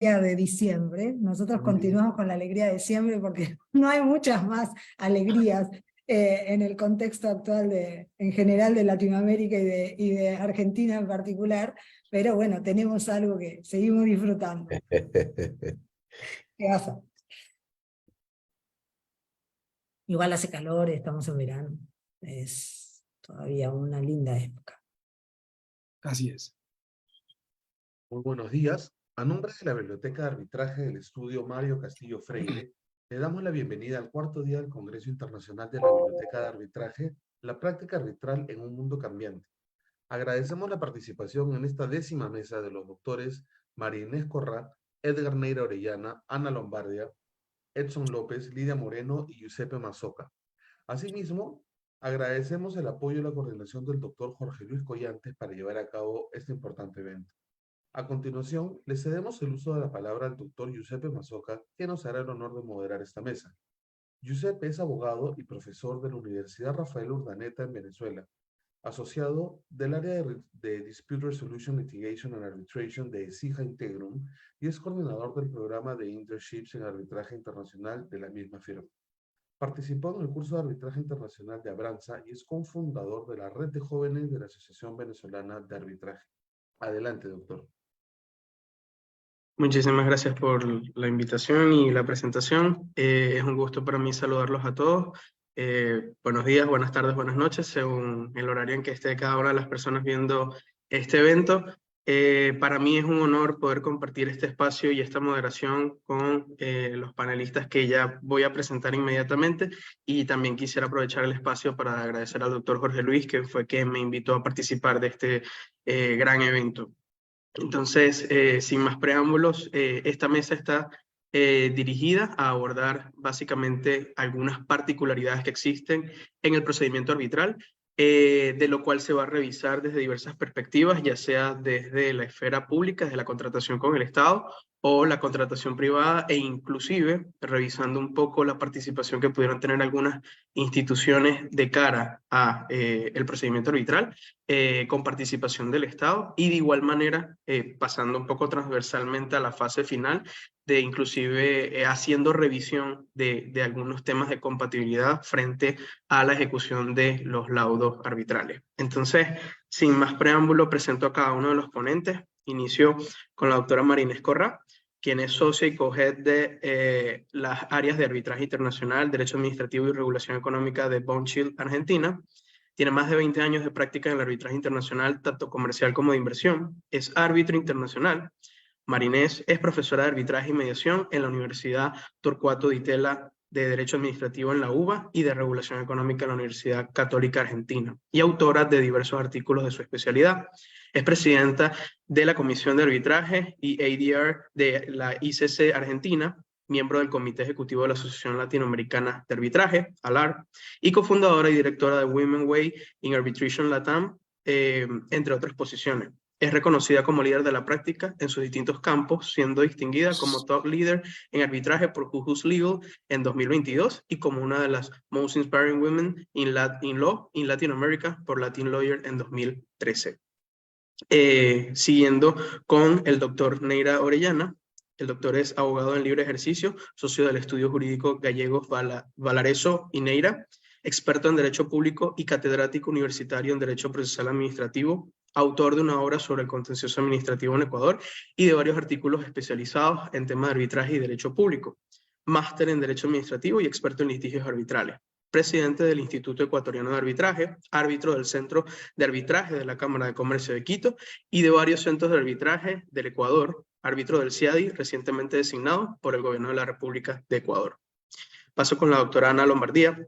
de diciembre. Nosotros continuamos con la alegría de diciembre porque no hay muchas más alegrías en el contexto actual en general de Latinoamérica y de Argentina en particular, pero bueno, tenemos algo que seguimos disfrutando. ¿Qué pasa? Igual hace calor, estamos en verano, es todavía una linda época. Así es. Muy buenos días. A nombre de la Biblioteca de Arbitraje del Estudio Mario Castillo Freire, le damos la bienvenida al cuarto día del Congreso Internacional de la Biblioteca de Arbitraje, la práctica arbitral en un mundo cambiante. Agradecemos la participación en esta 10ª mesa de los doctores María Inés Corrá, Edgar Neira Orellana, Ana Lombardia, Edson López, Lidia Moreno y Giuseppe Mazoca. Asimismo, agradecemos el apoyo y la coordinación del doctor Jorge Luis Collantes para llevar a cabo este importante evento. A continuación, le cedemos el uso de la palabra al doctor Giuseppe Mazoca, que nos hará el honor de moderar esta mesa. Giuseppe es abogado y profesor de la Universidad Rafael Urdaneta en Venezuela, asociado del área de Dispute Resolution, Litigation and Arbitration de ESIJA Integrum y es coordinador del programa de Internships en Arbitraje Internacional de la misma firma. Participó en el curso de Arbitraje Internacional de Abranza y es cofundador de la Red de Jóvenes de la Asociación Venezolana de Arbitraje. Adelante, doctor. Muchísimas gracias por la invitación y la presentación. Es un gusto para mí saludarlos a todos. Buenos días, buenas tardes, buenas noches, según el horario en que esté cada una de las personas viendo este evento. Para mí es un honor poder compartir este espacio y esta moderación con los panelistas que ya voy a presentar inmediatamente, y también quisiera aprovechar el espacio para agradecer al doctor Jorge Luis, que fue quien me invitó a participar de este gran evento. Entonces, sin más preámbulos, esta mesa está dirigida a abordar básicamente algunas particularidades que existen en el procedimiento arbitral, de lo cual se va a revisar desde diversas perspectivas, ya sea desde la esfera pública, desde la contratación con el Estado, o la contratación privada, e inclusive revisando un poco la participación que pudieran tener algunas instituciones de cara a el procedimiento arbitral, con participación del Estado, y de igual manera pasando un poco transversalmente a la fase final, de inclusive haciendo revisión de algunos temas de compatibilidad frente a la ejecución de los laudos arbitrales. Entonces, sin más preámbulo, presento a cada uno de los ponentes. Inicio con la doctora María Inés Corrá, quien es socia y co-head de las áreas de arbitraje internacional, derecho administrativo y regulación económica de Bond Shield, Argentina. Tiene más de 20 años de práctica en el arbitraje internacional, tanto comercial como de inversión. Es árbitro internacional. María Inés es profesora de arbitraje y mediación en la Universidad Torcuato Di Tella de Derecho Administrativo en la UBA y de Regulación Económica en la Universidad Católica Argentina, y autora de diversos artículos de su especialidad. Es presidenta de la Comisión de Arbitraje y ADR de la ICC Argentina, miembro del Comité Ejecutivo de la Asociación Latinoamericana de Arbitraje, ALAR, y cofundadora y directora de Women Way in Arbitration Latam, entre otras posiciones. Es reconocida como líder de la práctica en sus distintos campos, siendo distinguida como Top Leader en arbitraje por Who's Legal en 2022 y como una de las Most Inspiring Women in Law in Latin America por Latin Lawyer en 2013. Siguiendo con el doctor Neira Orellana. El doctor es abogado en libre ejercicio, socio del Estudio Jurídico Gallegos Valareso y Neira, experto en Derecho Público y catedrático universitario en Derecho Procesal Administrativo, autor de una obra sobre el contencioso administrativo en Ecuador y de varios artículos especializados en temas de arbitraje y derecho público, máster en Derecho Administrativo y experto en litigios arbitrales. Presidente del Instituto Ecuatoriano de Arbitraje, árbitro del Centro de Arbitraje de la Cámara de Comercio de Quito y de varios centros de arbitraje del Ecuador, árbitro del CIADI, recientemente designado por el Gobierno de la República de Ecuador. Paso con la doctora Ana Lombardía.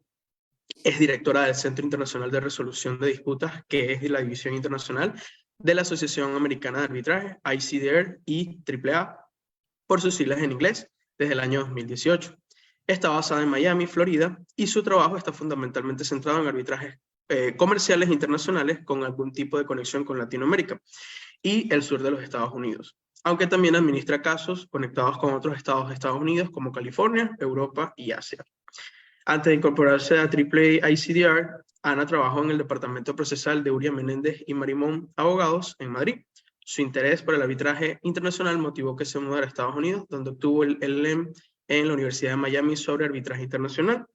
Es directora del Centro Internacional de Resolución de Disputas, que es de la División Internacional de la Asociación Americana de Arbitraje, ICDR y AAA, por sus siglas en inglés, desde el año 2018. Está basada en Miami, Florida, y su trabajo está fundamentalmente centrado en arbitrajes comerciales internacionales con algún tipo de conexión con Latinoamérica y el sur de los Estados Unidos, aunque también administra casos conectados con otros estados de Estados Unidos como California, Europa y Asia. Antes de incorporarse a AAA ICDR, Ana trabajó en el departamento procesal de Uria Menéndez y Marimón Abogados en Madrid. Su interés por el arbitraje internacional motivó que se mudara a Estados Unidos, donde obtuvo el LLM en la Universidad de Miami sobre arbitraje internacional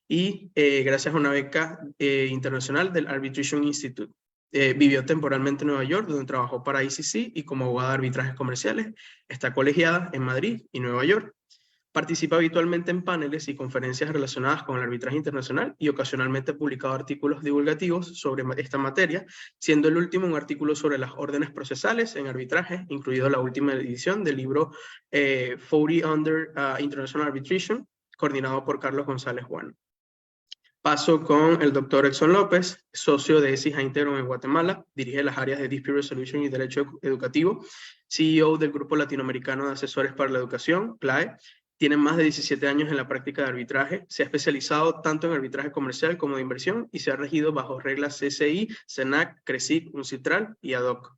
y gracias a una beca internacional del Arbitration Institute. Vivió temporalmente en Nueva York, donde trabajó para ICC y como abogada de arbitrajes comerciales. Está colegiada en Madrid y Nueva York. Participa habitualmente en paneles y conferencias relacionadas con el arbitraje internacional y ocasionalmente ha publicado artículos divulgativos sobre esta materia, siendo el último un artículo sobre las órdenes procesales en arbitraje, incluido la última edición del libro 40 Under International Arbitration, coordinado por Carlos González Juan. Paso con el doctor Exxon López, socio de ESIJA Interon en Guatemala, dirige las áreas de Dispute Resolution y Derecho Educativo, CEO del Grupo Latinoamericano de Asesores para la Educación, CLAE, tiene más de 17 años en la práctica de arbitraje, se ha especializado tanto en arbitraje comercial como de inversión y se ha regido bajo reglas CCI, CENAC, CRESIC, UNCITRAL y ADOC.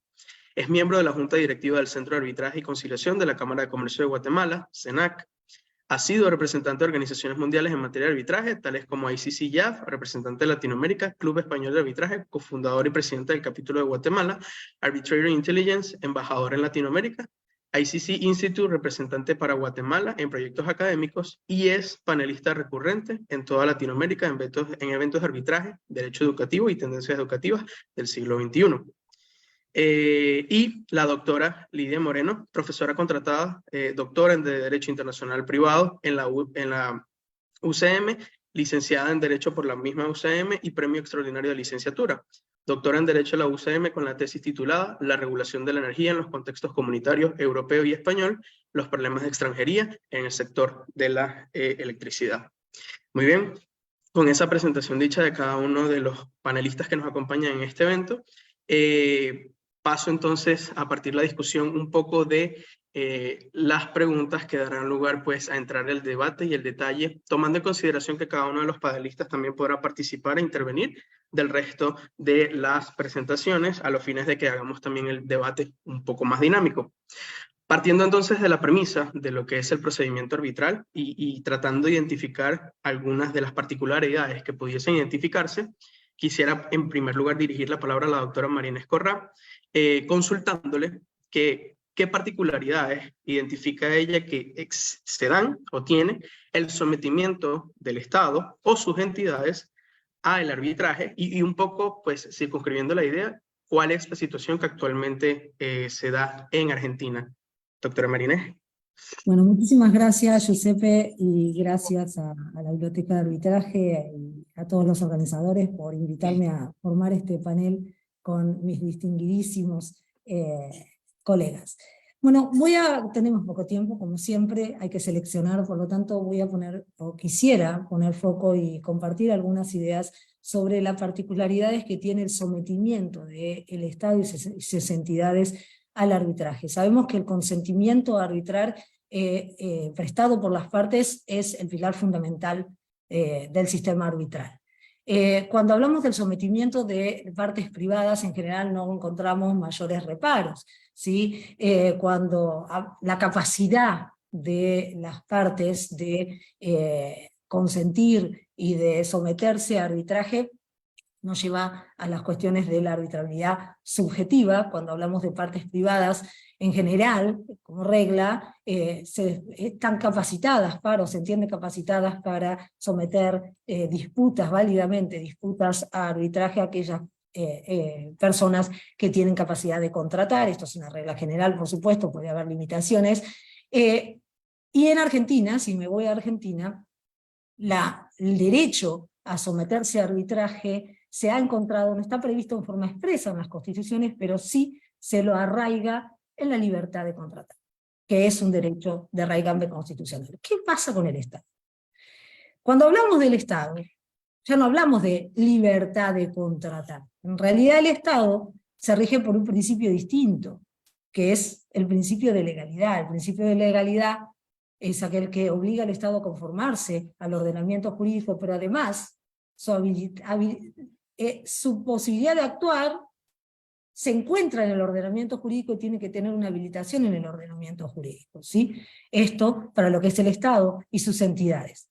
Es miembro de la Junta Directiva del Centro de Arbitraje y Conciliación de la Cámara de Comercio de Guatemala, CENAC. Ha sido representante de organizaciones mundiales en materia de arbitraje, tales como ICC-YAF, representante de Latinoamérica, Club Español de Arbitraje, cofundador y presidente del capítulo de Guatemala, Arbitrator Intelligence, embajador en Latinoamérica, ICC Institute, representante para Guatemala en proyectos académicos, y es panelista recurrente en toda Latinoamérica en eventos de arbitraje, derecho educativo y tendencias educativas del siglo XXI. Y la doctora Lidia Moreno, profesora contratada, doctora en Derecho Internacional Privado en la UCM, licenciada en Derecho por la misma UCM y premio extraordinario de licenciatura. Doctora en Derecho de la UCM con la tesis titulada La regulación de la energía en los contextos comunitarios europeo y español, los problemas de extranjería en el sector de la electricidad. Muy bien, con esa presentación dicha de cada uno de los panelistas que nos acompañan en este evento, paso entonces a partir la discusión un poco de las preguntas que darán lugar pues a entrar el debate y el detalle, tomando en consideración que cada uno de los panelistas también podrá participar e intervenir del resto de las presentaciones a los fines de que hagamos también el debate un poco más dinámico. Partiendo entonces de la premisa de lo que es el procedimiento arbitral y tratando de identificar algunas de las particularidades que pudiesen identificarse, quisiera en primer lugar dirigir la palabra a la doctora María Inés Corrá, consultándole qué particularidades identifica ella que se dan o tiene el sometimiento del Estado o sus entidades al arbitraje y un poco, pues, circunscribiendo la idea, cuál es la situación que actualmente se da en Argentina. Doctora María Inés. Bueno, muchísimas gracias, Giuseppe, y gracias a la Biblioteca de Arbitraje y a todos los organizadores por invitarme a formar este panel con mis distinguidísimos colegas. Bueno, tenemos poco tiempo, como siempre, hay que seleccionar, por lo tanto voy a poner, o quisiera poner foco y compartir algunas ideas sobre las particularidades que tiene el sometimiento del Estado y sus entidades al arbitraje. Sabemos que el consentimiento a arbitrar prestado por las partes es el pilar fundamental del sistema arbitral. Cuando hablamos del sometimiento de partes privadas, en general no encontramos mayores reparos, ¿sí? Cuando la capacidad de las partes de consentir y de someterse a arbitraje nos lleva a las cuestiones de la arbitrabilidad subjetiva. Cuando hablamos de partes privadas, en general, como regla, están capacitadas para, o se entiende capacitadas para someter disputas, válidamente disputas a arbitraje a aquellas personas que tienen capacidad de contratar. Esto es una regla general, por supuesto, puede haber limitaciones. Y en Argentina, si me voy a Argentina, el derecho a someterse a arbitraje se ha encontrado, no está previsto en forma expresa en las constituciones, pero sí se lo arraiga en la libertad de contratar, que es un derecho de arraigambre constitucional. ¿Qué pasa con el Estado? Cuando hablamos del Estado, ya no hablamos de libertad de contratar. En realidad el Estado se rige por un principio distinto, que es el principio de legalidad. El principio de legalidad es aquel que obliga al Estado a conformarse al ordenamiento jurídico, pero además su posibilidad de actuar se encuentra en el ordenamiento jurídico y tiene que tener una habilitación en el ordenamiento jurídico, ¿sí? Esto para lo que es el Estado y sus entidades.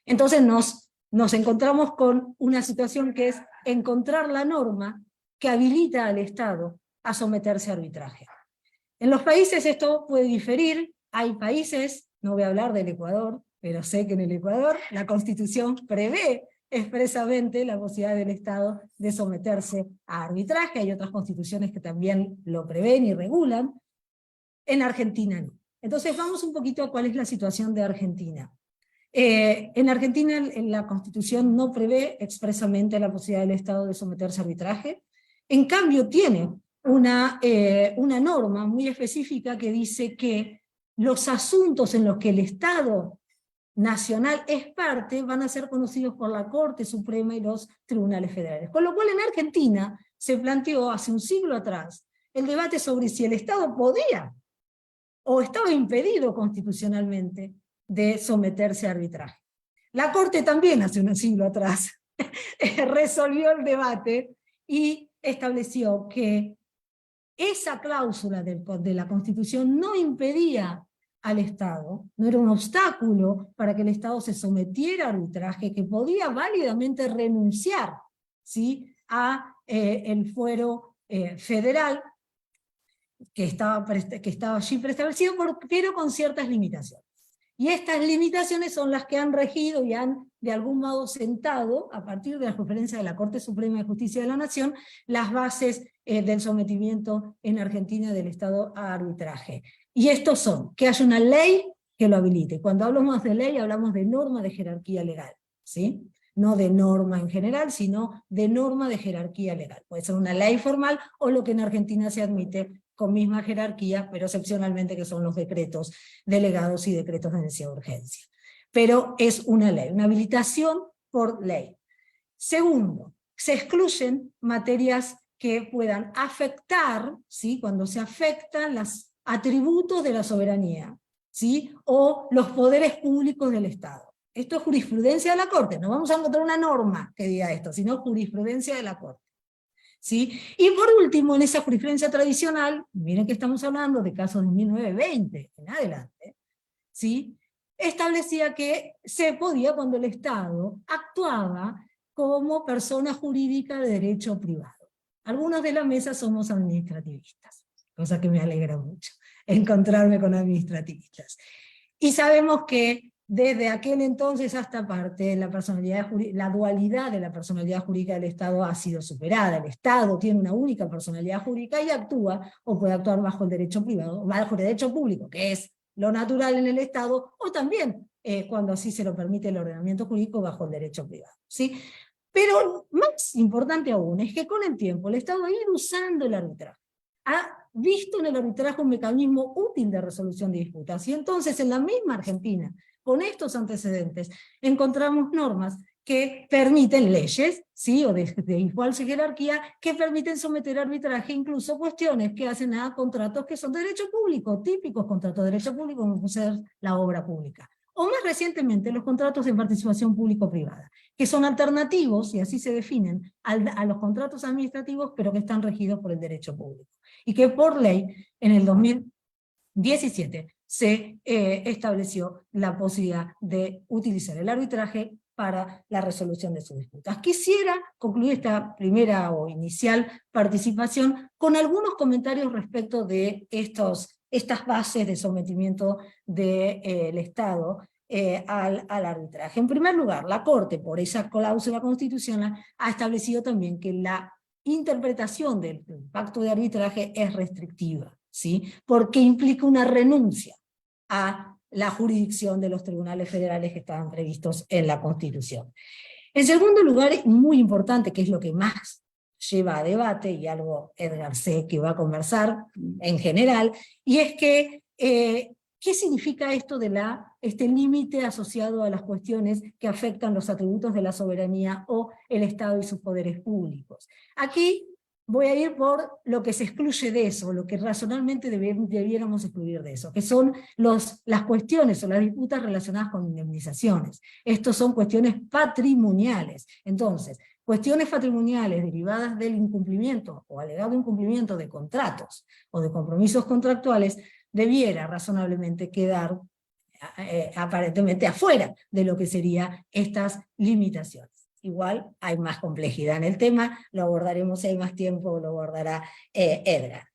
Entonces nos encontramos con una situación que es encontrar la norma que habilita al Estado a someterse a arbitraje. En los países esto puede diferir, hay países, no voy a hablar del Ecuador, pero sé que en el Ecuador la Constitución prevé expresamente la posibilidad del Estado de someterse a arbitraje, hay otras constituciones que también lo prevén y regulan, en Argentina no. Entonces vamos un poquito a cuál es la situación de Argentina. En Argentina la Constitución no prevé expresamente la posibilidad del Estado de someterse a arbitraje, en cambio tiene una norma muy específica que dice que los asuntos en los que el Estado nacional es parte van a ser conocidos por la Corte Suprema y los tribunales federales. Con lo cual en Argentina se planteó hace un siglo atrás el debate sobre si el Estado podía o estaba impedido constitucionalmente de someterse a arbitraje. La Corte también hace un siglo atrás resolvió el debate y estableció que esa cláusula de la Constitución no impedía al Estado, no era un obstáculo para que el Estado se sometiera a arbitraje, que podía válidamente renunciar, ¿sí?, a el fuero federal que estaba allí preestablecido, pero con ciertas limitaciones. Y estas limitaciones son las que han regido y han de algún modo sentado, a partir de la conferencia de la Corte Suprema de Justicia de la Nación, las bases del sometimiento en Argentina del Estado a arbitraje. Y estos son, que haya una ley que lo habilite. Cuando hablamos de ley, hablamos de norma de jerarquía legal, ¿sí? No de norma en general, sino de norma de jerarquía legal. Puede ser una ley formal o lo que en Argentina se admite con misma jerarquía, pero excepcionalmente que son los decretos delegados y decretos de necesidad de urgencia. Pero es una ley, una habilitación por ley. Segundo, se excluyen materias que puedan afectar, ¿sí?, cuando se afectan los atributos de la soberanía, ¿sí?, o los poderes públicos del Estado. Esto es jurisprudencia de la Corte, no vamos a encontrar una norma que diga esto, sino jurisprudencia de la Corte, ¿sí? Y por último, en esa jurisprudencia tradicional, miren que estamos hablando de casos de 1920 en adelante, ¿sí?, establecía que se podía cuando el Estado actuaba como persona jurídica de derecho privado. Algunos de la mesa somos administrativistas, cosa que me alegra mucho, encontrarme con administrativistas. Y sabemos que desde aquel entonces hasta parte, la dualidad de la personalidad jurídica del Estado ha sido superada. El Estado tiene una única personalidad jurídica y actúa, o puede actuar bajo el derecho privado, bajo el derecho público, que es lo natural en el Estado, o también, cuando así se lo permite el ordenamiento jurídico, bajo el derecho privado, ¿sí? Pero más importante aún es que con el tiempo el Estado ha ido usando el arbitraje. Ha visto en el arbitraje un mecanismo útil de resolución de disputas. Y entonces en la misma Argentina, con estos antecedentes, encontramos normas que permiten leyes, ¿sí?, o de igual jerarquía, que permiten someter a arbitraje incluso cuestiones que hacen a contratos que son de derecho público, típicos contratos de derecho público, como puede ser la obra pública. O más recientemente, los contratos de participación público-privada, que son alternativos, y así se definen, a los contratos administrativos, pero que están regidos por el derecho público. Y que por ley, en el 2017, se estableció la posibilidad de utilizar el arbitraje para la resolución de sus disputas. Quisiera concluir esta primera o inicial participación con algunos comentarios respecto de estas bases de sometimiento del Estado al arbitraje. En primer lugar, la Corte, por esa cláusula constitucional, ha establecido también que la interpretación del pacto de arbitraje es restrictiva, ¿sí?, porque implica una renuncia a la jurisdicción de los tribunales federales que estaban previstos en la Constitución. En segundo lugar, muy importante, que es lo que más lleva a debate, y algo Edgar sé que va a conversar en general, y es que ¿qué significa esto de este límite asociado a las cuestiones que afectan los atributos de la soberanía o el Estado y sus poderes públicos? Aquí voy a ir por lo que se excluye de eso, lo que razonablemente debiéramos excluir de eso, que son las cuestiones o las disputas relacionadas con indemnizaciones. Estos son cuestiones patrimoniales. Entonces, cuestiones patrimoniales derivadas del incumplimiento o alegado incumplimiento de contratos o de compromisos contractuales debiera razonablemente quedar aparentemente afuera de lo que serían estas limitaciones. igual hay más complejidad en el tema, lo abordaremos si hay más tiempo, lo abordará Edgar.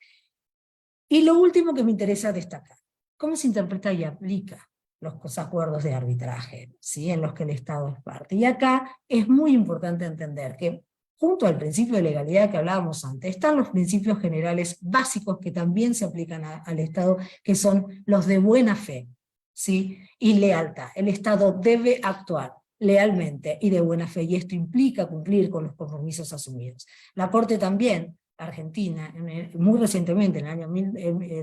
Y lo último que me interesa destacar, ¿cómo se interpreta y aplica los acuerdos de arbitraje, ¿sí?, en los que el Estado es parte? Y acá es muy importante entender que junto al principio de legalidad que hablábamos antes, están los principios generales básicos que también se aplican al Estado, que son los de buena fe, ¿sí?, y lealtad. El Estado debe actuar lealmente y de buena fe, y esto implica cumplir con los compromisos asumidos. La Corte también, Argentina, muy recientemente, en el año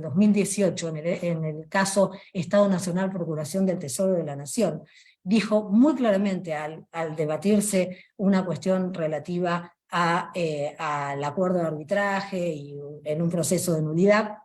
2018, en el caso Estado Nacional Procuración del Tesoro de la Nación, dijo muy claramente al debatirse una cuestión relativa al acuerdo de arbitraje y en un proceso de nulidad,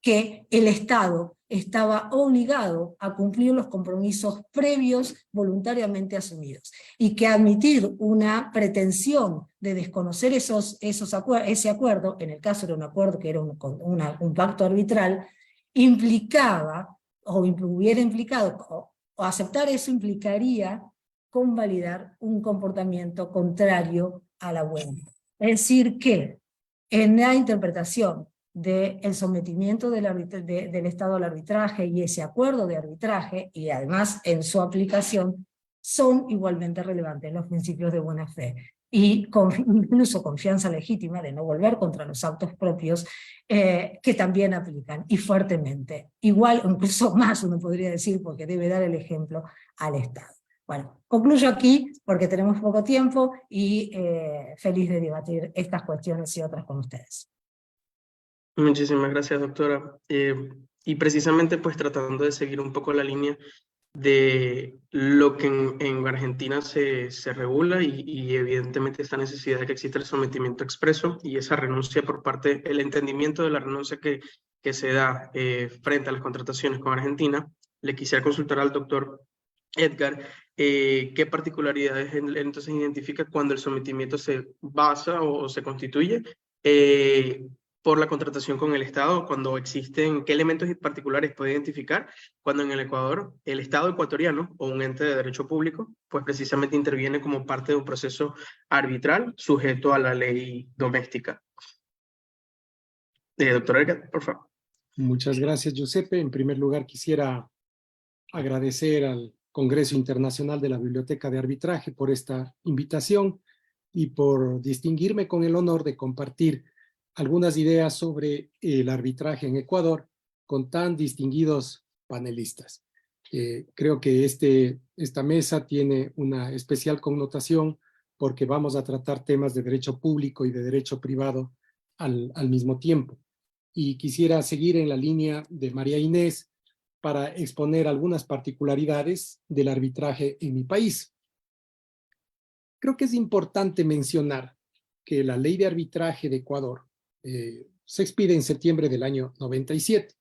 que el Estado estaba obligado a cumplir los compromisos previos voluntariamente asumidos, y que admitir una pretensión de desconocer ese acuerdo, en el caso era un acuerdo que era un pacto arbitral, implicaba, o hubiera implicado, o aceptar eso implicaría convalidar un comportamiento contrario a la buena. Es decir que en la interpretación del sometimiento del Estado al arbitraje y ese acuerdo de arbitraje, y además en su aplicación, son igualmente relevantes los principios de buena fe, y incluso confianza legítima de no volver contra los actos propios, que también aplican, y fuertemente, igual o incluso más uno podría decir, porque debe dar el ejemplo al Estado. Bueno, concluyo aquí porque tenemos poco tiempo, y feliz de debatir estas cuestiones y otras con ustedes. Muchísimas gracias, doctora. Y precisamente pues tratando de seguir un poco la línea de lo que en Argentina se regula, y evidentemente esta necesidad de que exista el sometimiento expreso y esa renuncia por parte, el entendimiento de la renuncia que se da frente a las contrataciones con Argentina, le quisiera consultar al doctor Edgar qué particularidades entonces identifica cuando el sometimiento se basa o se constituye por la contratación con el Estado, cuando existen, qué elementos particulares puede identificar cuando en el Ecuador el Estado ecuatoriano o un ente de derecho público pues precisamente interviene como parte de un proceso arbitral sujeto a la ley doméstica. Doctor Edgar, por favor. Muchas gracias, Giuseppe. En primer lugar, quisiera agradecer al Congreso Internacional de la Biblioteca de Arbitraje por esta invitación y por distinguirme con el honor de compartir algunas ideas sobre el arbitraje en Ecuador con tan distinguidos panelistas. Creo que esta mesa tiene una especial connotación porque vamos a tratar temas de derecho público y de derecho privado al mismo tiempo. Y quisiera seguir en la línea de María Inés para exponer algunas particularidades del arbitraje en mi país. Creo que es importante mencionar que la ley de arbitraje de Ecuador se expide en septiembre del año 97.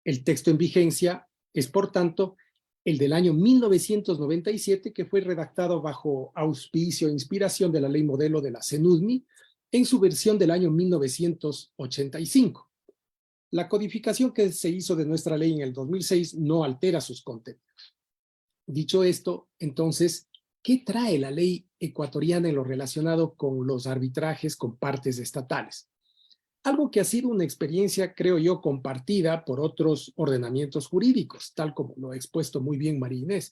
El texto en vigencia es, por tanto, el del año 1997, que fue redactado bajo auspicio e inspiración de la ley modelo de la CENUDMI en su versión del año 1985. La codificación que se hizo de nuestra ley en el 2006 no altera sus contenidos. Dicho esto, entonces, ¿qué trae la ley ecuatoriana en lo relacionado con los arbitrajes con partes estatales? Algo que ha sido una experiencia, creo yo, compartida por otros ordenamientos jurídicos, tal como lo ha expuesto muy bien María Inés.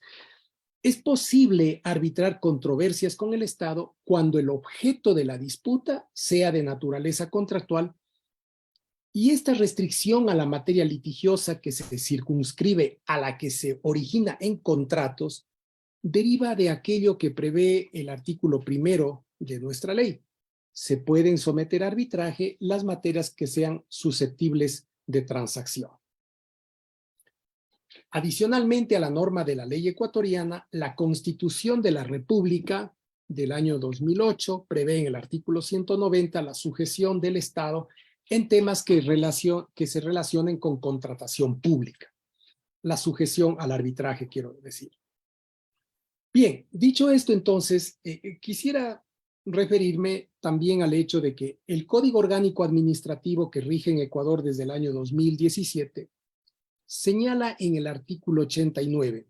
Es posible arbitrar controversias con el Estado cuando el objeto de la disputa sea de naturaleza contractual, y esta restricción a la materia litigiosa que se circunscribe a la que se origina en contratos deriva de aquello que prevé el artículo 1 de nuestra ley. Se pueden someter a arbitraje las materias que sean susceptibles de transacción. Adicionalmente a la norma de la ley ecuatoriana, la Constitución de la República del año 2008 prevé en el artículo 190 la sujeción del Estado en temas que se relacionen con contratación pública. La sujeción al arbitraje, quiero decir. Bien, dicho esto, entonces, quisiera referirme también al hecho de que el Código Orgánico Administrativo que rige en Ecuador desde el año 2017 señala en el artículo 89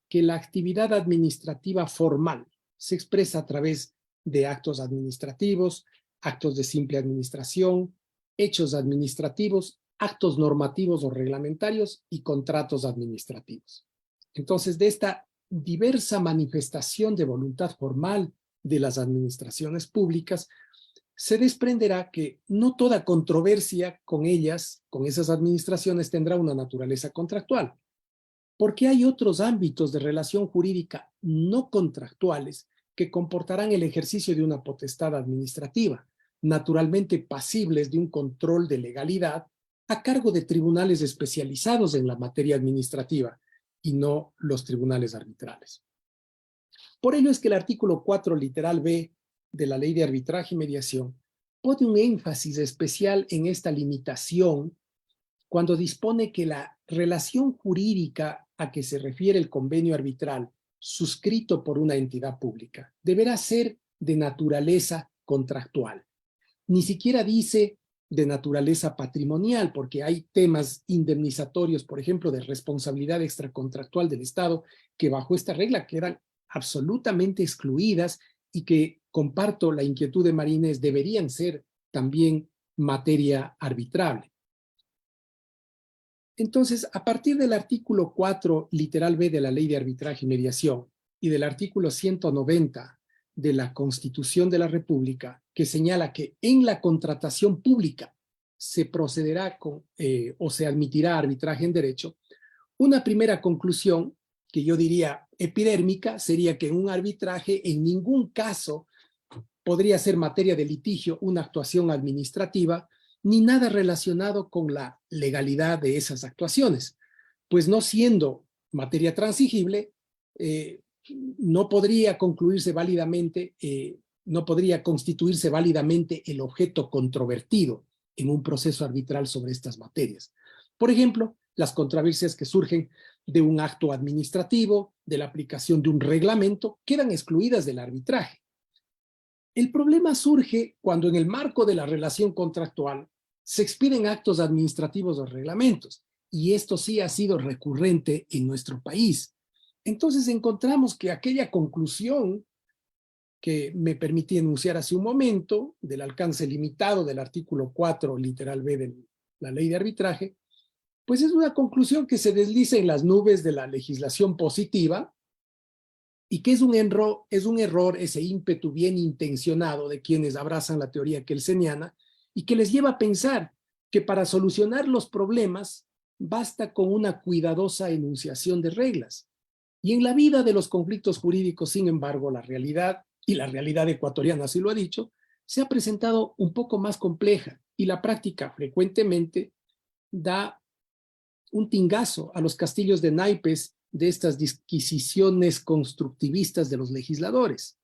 que la actividad administrativa formal se expresa a través de actos administrativos, actos de simple administración, hechos administrativos, actos normativos o reglamentarios y contratos administrativos. Entonces, de esta diversa manifestación de voluntad formal de las administraciones públicas, se desprenderá que no toda controversia con ellas, con esas administraciones, tendrá una naturaleza contractual, porque hay otros ámbitos de relación jurídica no contractuales que comportarán el ejercicio de una potestad administrativa, naturalmente pasibles de un control de legalidad a cargo de tribunales especializados en la materia administrativa y no los tribunales arbitrales. Por ello es que el artículo 4, literal B, de la Ley de Arbitraje y Mediación pone un énfasis especial en esta limitación cuando dispone que la relación jurídica a que se refiere el convenio arbitral suscrito por una entidad pública deberá ser de naturaleza contractual. Ni siquiera dice de naturaleza patrimonial, porque hay temas indemnizatorios, por ejemplo, de responsabilidad extracontractual del Estado, que bajo esta regla quedan absolutamente excluidas y que, comparto la inquietud de Marínez, deberían ser también materia arbitrable. Entonces, a partir del artículo 4, literal B de la Ley de Arbitraje y Mediación y del artículo 190 de la Constitución de la República, que señala que en la contratación pública se procederá con, o se admitirá arbitraje en derecho, una primera conclusión, que yo diría epidérmica, sería que en un arbitraje en ningún caso podría ser materia de litigio una actuación administrativa, ni nada relacionado con la legalidad de esas actuaciones, pues no siendo materia transigible, no podría concluirse válidamente, no podría constituirse válidamente el objeto controvertido en un proceso arbitral sobre estas materias. Por ejemplo, las controversias que surgen de un acto administrativo, de la aplicación de un reglamento, quedan excluidas del arbitraje. El problema surge cuando en el marco de la relación contractual se expiden actos administrativos o reglamentos, y esto sí ha sido recurrente en nuestro país. Entonces encontramos que aquella conclusión que me permití enunciar hace un momento, del alcance limitado del artículo 4, literal B de la Ley de Arbitraje, pues es una conclusión que se desliza en las nubes de la legislación positiva y que es un error ese ímpetu bien intencionado de quienes abrazan la teoría kelseniana y que les lleva a pensar que para solucionar los problemas basta con una cuidadosa enunciación de reglas. Y en la vida de los conflictos jurídicos, sin embargo, la realidad, y la realidad ecuatoriana así lo ha dicho, se ha presentado un poco más compleja y la práctica frecuentemente da un tingazo a los castillos de naipes de estas disquisiciones constructivistas de los legisladores.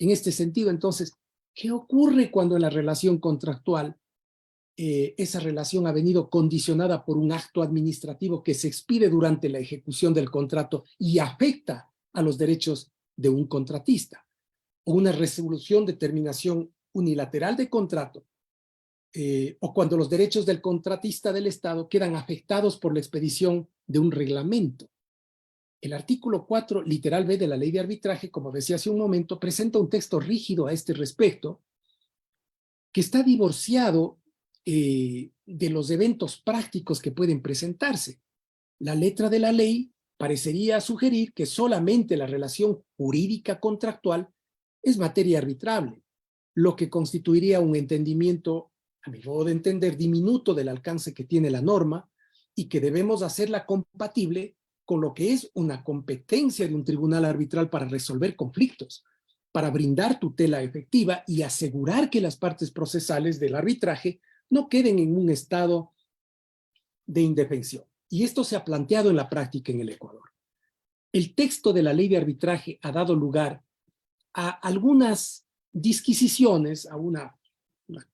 En este sentido, entonces, ¿qué ocurre cuando en la relación contractual esa relación ha venido condicionada por un acto administrativo que se expide durante la ejecución del contrato y afecta a los derechos de un contratista? O una resolución de terminación unilateral de contrato, o cuando los derechos del contratista del Estado quedan afectados por la expedición de un reglamento. El artículo 4, literal B de la Ley de Arbitraje, como decía hace un momento, presenta un texto rígido a este respecto, que está divorciado de los eventos prácticos que pueden presentarse. La letra de la ley parecería sugerir que solamente la relación jurídica contractual es materia arbitrable, lo que constituiría un entendimiento, a mi modo de entender, diminuto del alcance que tiene la norma y que debemos hacerla compatible con lo que es una competencia de un tribunal arbitral para resolver conflictos, para brindar tutela efectiva y asegurar que las partes procesales del arbitraje no queden en un estado de indefensión. Y esto se ha planteado en la práctica en el Ecuador. El texto de la Ley de Arbitraje ha dado lugar a algunas disquisiciones, a una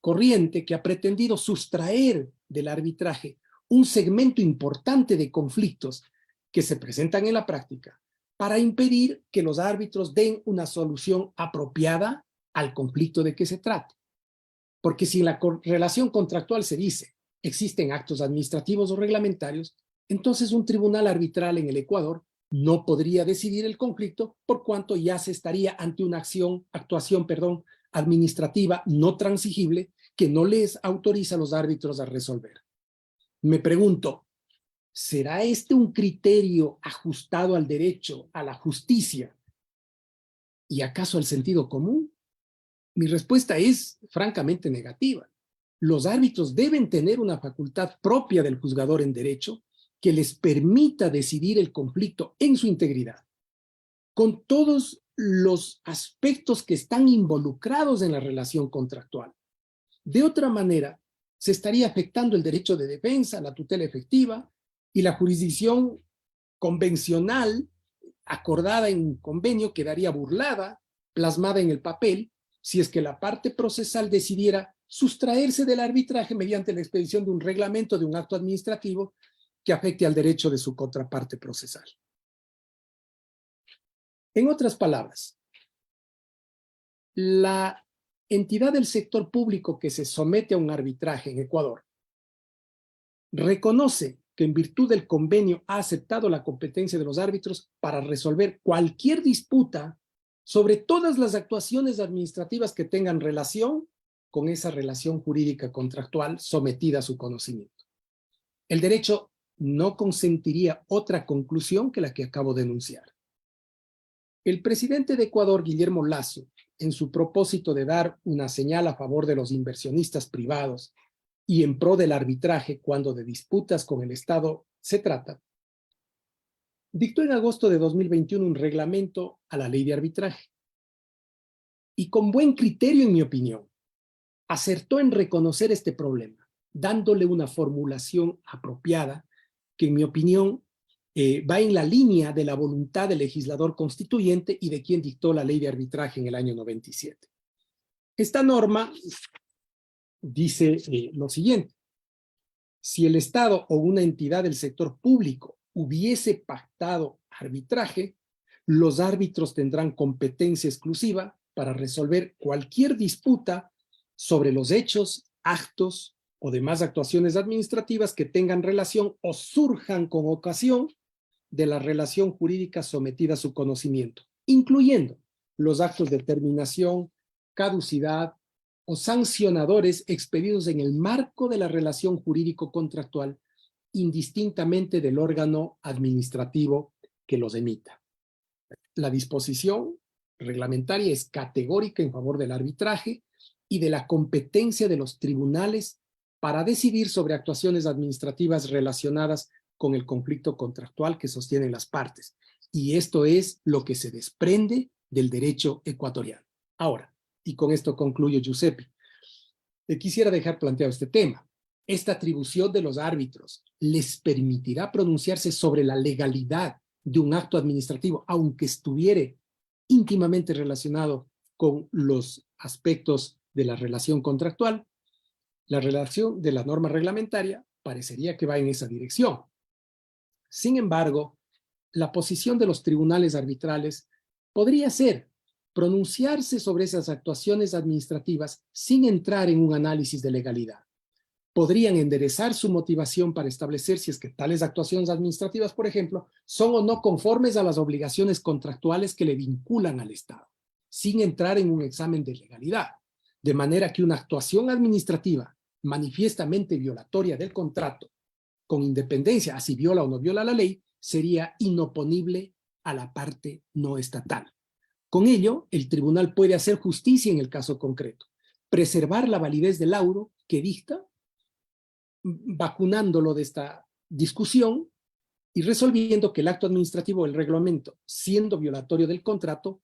corriente que ha pretendido sustraer del arbitraje un segmento importante de conflictos que se presentan en la práctica para impedir que los árbitros den una solución apropiada al conflicto de que se trate. Porque si en la relación contractual se dice existen actos administrativos o reglamentarios, entonces un tribunal arbitral en el Ecuador no podría decidir el conflicto por cuanto ya se estaría ante una actuación administrativa no transigible que no les autoriza a los árbitros a resolver. Me pregunto, ¿será este un criterio ajustado al derecho, a la justicia y acaso al sentido común? Mi respuesta es francamente negativa. Los árbitros deben tener una facultad propia del juzgador en derecho que les permita decidir el conflicto en su integridad, con todos los aspectos que están involucrados en la relación contractual. De otra manera, se estaría afectando el derecho de defensa, la tutela efectiva y la jurisdicción convencional acordada en un convenio quedaría burlada, plasmada en el papel, si es que la parte procesal decidiera sustraerse del arbitraje mediante la expedición de un reglamento de un acto administrativo que afecte al derecho de su contraparte procesal. En otras palabras, la entidad del sector público que se somete a un arbitraje en Ecuador reconoce que en virtud del convenio ha aceptado la competencia de los árbitros para resolver cualquier disputa sobre todas las actuaciones administrativas que tengan relación con esa relación jurídica contractual sometida a su conocimiento. El derecho no consentiría otra conclusión que la que acabo de enunciar. El presidente de Ecuador, Guillermo Lasso, en su propósito de dar una señal a favor de los inversionistas privados y en pro del arbitraje cuando de disputas con el Estado se trata, dictó en agosto de 2021 un reglamento a la ley de arbitraje. Y con buen criterio, en mi opinión, acertó en reconocer este problema, dándole una formulación apropiada que, en mi opinión, va en la línea de la voluntad del legislador constituyente y de quien dictó la ley de arbitraje en el año 97. Esta norma dice lo siguiente: si el Estado o una entidad del sector público hubiese pactado arbitraje, los árbitros tendrán competencia exclusiva para resolver cualquier disputa sobre los hechos, actos o demás actuaciones administrativas que tengan relación o surjan con ocasión de la relación jurídica sometida a su conocimiento, incluyendo los actos de terminación, caducidad o sancionadores expedidos en el marco de la relación jurídico-contractual, indistintamente del órgano administrativo que los emita. La disposición reglamentaria es categórica en favor del arbitraje y de la competencia de los tribunales para decidir sobre actuaciones administrativas relacionadas con el conflicto contractual que sostienen las partes. Y esto es lo que se desprende del derecho ecuatoriano. Ahora, y con esto concluyo, Giuseppe, quisiera dejar planteado este tema. Esta atribución de los árbitros les permitirá pronunciarse sobre la legalidad de un acto administrativo, aunque estuviere íntimamente relacionado con los aspectos de la relación contractual. La relación de la norma reglamentaria parecería que va en esa dirección. Sin embargo, la posición de los tribunales arbitrales podría ser pronunciarse sobre esas actuaciones administrativas sin entrar en un análisis de legalidad. Podrían enderezar su motivación para establecer si es que tales actuaciones administrativas, por ejemplo, son o no conformes a las obligaciones contractuales que le vinculan al Estado, sin entrar en un examen de legalidad. De manera que una actuación administrativa manifiestamente violatoria del contrato, con independencia a si viola o no viola la ley, sería inoponible a la parte no estatal. Con ello, el tribunal puede hacer justicia en el caso concreto, preservar la validez del laudo que dicta, vacunándolo de esta discusión y resolviendo que el acto administrativo o el reglamento, siendo violatorio del contrato,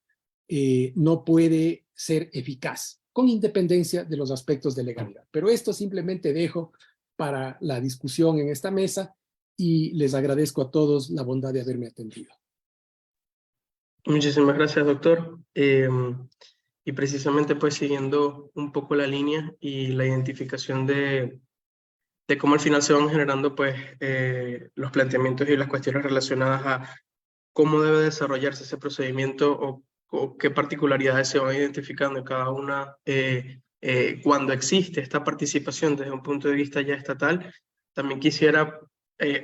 no puede ser eficaz, con independencia de los aspectos de legalidad. Pero esto simplemente dejo para la discusión en esta mesa y les agradezco a todos la bondad de haberme atendido. Muchísimas gracias, doctor. Y precisamente pues siguiendo un poco la línea y la identificación de cómo al final se van generando pues los planteamientos y las cuestiones relacionadas a cómo debe desarrollarse ese procedimiento o qué particularidades se van identificando en cada una cuando existe esta participación desde un punto de vista ya estatal. También quisiera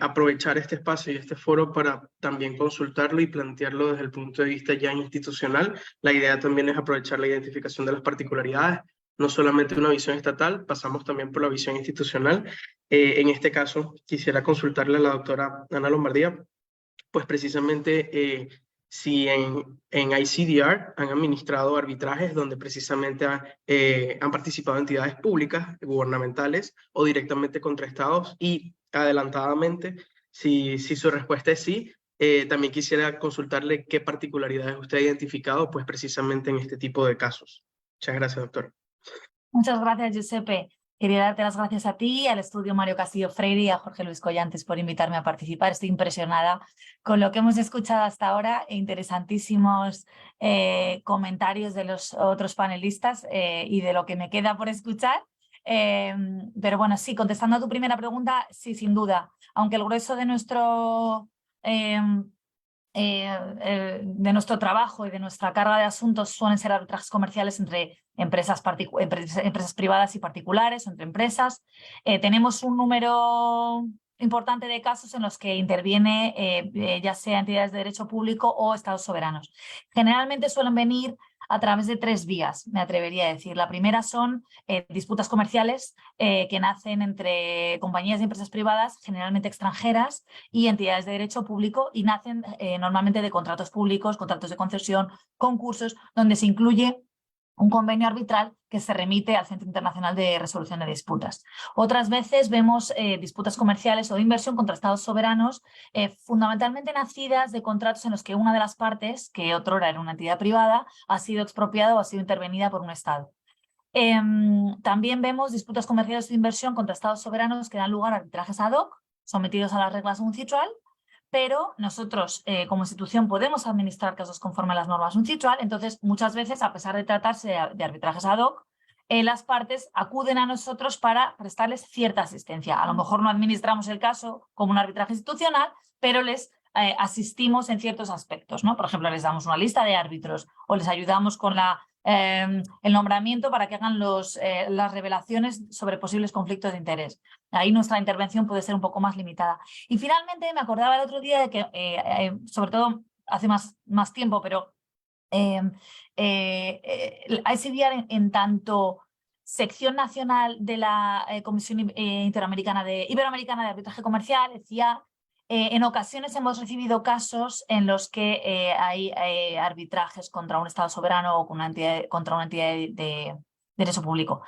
aprovechar este espacio y este foro para también consultarlo y plantearlo desde el punto de vista ya institucional. La idea también es aprovechar la identificación de las particularidades, no solamente una visión estatal, pasamos también por la visión institucional. En este caso, quisiera consultarle a la doctora Ana Lombardía, pues precisamente si en ICDR han administrado arbitrajes donde precisamente han participado entidades públicas, gubernamentales o directamente contra estados, y adelantadamente, si su respuesta es sí, también quisiera consultarle qué particularidades usted ha identificado pues precisamente en este tipo de casos. Muchas gracias, doctor. Muchas gracias, Giuseppe. Quería darte las gracias a ti, al estudio Mario Castillo Freire y a Jorge Luis Collantes por invitarme a participar. Estoy impresionada con lo que hemos escuchado hasta ahora e interesantísimos comentarios de los otros panelistas y de lo que me queda por escuchar. Pero bueno, sí, contestando a tu primera pregunta, sí, sin duda. Aunque el grueso de nuestro trabajo y de nuestra carga de asuntos suelen ser arbitrajes comerciales entre empresas privadas y particulares, o entre empresas. Tenemos un número importante de casos en los que interviene ya sea entidades de derecho público o estados soberanos. Generalmente suelen venir a través de 3 vías, me atrevería a decir. La primera son disputas comerciales que nacen entre compañías y empresas privadas, generalmente extranjeras, y entidades de derecho público, y nacen normalmente de contratos públicos, contratos de concesión, concursos, donde se incluye un convenio arbitral que se remite al Centro Internacional de Resolución de Disputas. Otras veces vemos disputas comerciales o de inversión contra estados soberanos, fundamentalmente nacidas de contratos en los que una de las partes, que otrora era una entidad privada, ha sido expropiada o ha sido intervenida por un estado. También vemos disputas comerciales de inversión contra estados soberanos que dan lugar a arbitrajes ad hoc, sometidos a las reglas UNCITRAL, pero nosotros como institución podemos administrar casos conforme a las normas UNCITRAL. Entonces muchas veces, a pesar de tratarse de arbitrajes ad hoc, las partes acuden a nosotros para prestarles cierta asistencia. A lo mejor no administramos el caso como un arbitraje institucional, pero les asistimos en ciertos aspectos, ¿no? Por ejemplo, les damos una lista de árbitros o les ayudamos con el nombramiento para que hagan las revelaciones sobre posibles conflictos de interés. Ahí nuestra intervención puede ser un poco más limitada. Y finalmente me acordaba el otro día de que, sobre todo hace más tiempo, pero ICDR en tanto sección nacional de la Comisión Iberoamericana de Arbitraje Comercial, decía, en ocasiones hemos recibido casos en los que hay arbitrajes contra un Estado soberano o contra una entidad de derecho público.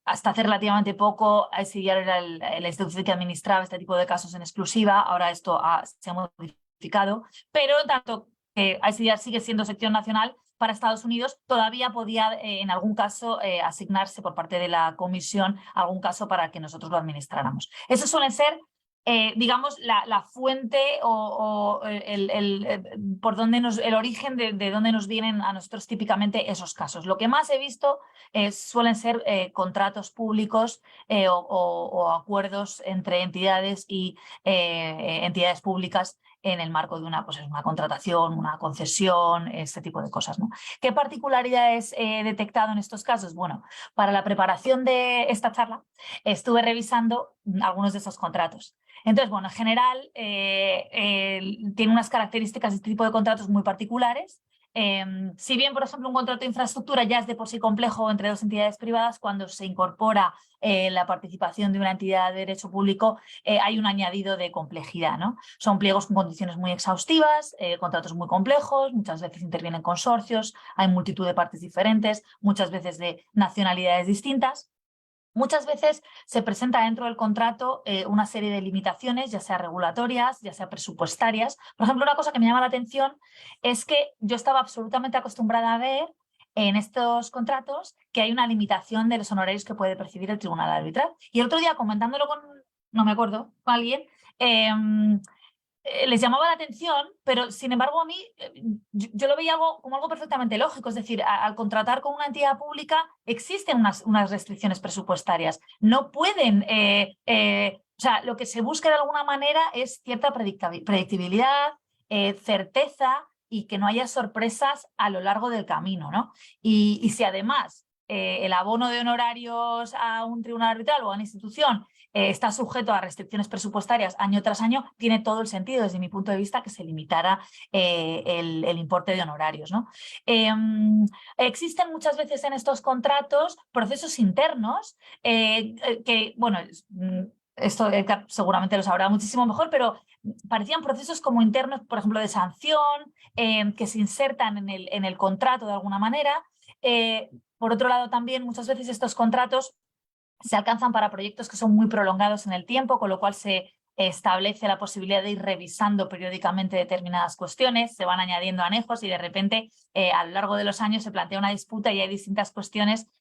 Hasta hace relativamente poco, ICDR era la institución que administraba este tipo de casos en exclusiva. Ahora esto se ha modificado, pero tanto que ICDR sigue siendo sección nacional para Estados Unidos, todavía podía en algún caso asignarse por parte de la comisión algún caso para que nosotros lo administráramos. Eso suele ser digamos, la fuente o por donde el origen de dónde nos vienen a nosotros típicamente esos casos. Lo que más he visto suelen ser contratos públicos o acuerdos entre entidades y entidades públicas en el marco de una contratación, una concesión, este tipo de cosas, ¿no? ¿Qué particularidades he detectado en estos casos? Bueno, para la preparación de esta charla estuve revisando algunos de esos contratos. Entonces, bueno, en general tiene unas características de este tipo de contratos muy particulares. Si bien, por ejemplo, un contrato de infraestructura ya es de por sí complejo entre dos entidades privadas, cuando se incorpora la participación de una entidad de derecho público, hay un añadido de complejidad, ¿no? Son pliegos con condiciones muy exhaustivas, contratos muy complejos, muchas veces intervienen consorcios, hay multitud de partes diferentes, muchas veces de nacionalidades distintas. Muchas veces se presenta dentro del contrato una serie de limitaciones, ya sea regulatorias, ya sea presupuestarias. Por ejemplo, una cosa que me llama la atención es que yo estaba absolutamente acostumbrada a ver en estos contratos que hay una limitación de los honorarios que puede percibir el tribunal arbitral. Y el otro día, comentándolo con, no me acuerdo, con alguien, les llamaba la atención, pero sin embargo a mí yo lo veía como algo perfectamente lógico. Es decir, al contratar con una entidad pública existen unas restricciones presupuestarias. No pueden, o sea, lo que se busca de alguna manera es cierta predictibilidad, certeza y que no haya sorpresas a lo largo del camino, ¿no? Y si además el abono de honorarios a un tribunal arbitral o a una institución está sujeto a restricciones presupuestarias año tras año, tiene todo el sentido desde mi punto de vista que se limitara el importe de honorarios, ¿no? Existen muchas veces en estos contratos procesos internos que, bueno, esto seguramente lo sabrá muchísimo mejor, pero parecían procesos como internos, por ejemplo, de sanción, que se insertan en el contrato de alguna manera. Por otro lado, también muchas veces estos contratos se alcanzan para proyectos que son muy prolongados en el tiempo, con lo cual se establece la posibilidad de ir revisando periódicamente determinadas cuestiones, se van añadiendo anejos y de repente a lo largo de los años se plantea una disputa y hay distintas cuestiones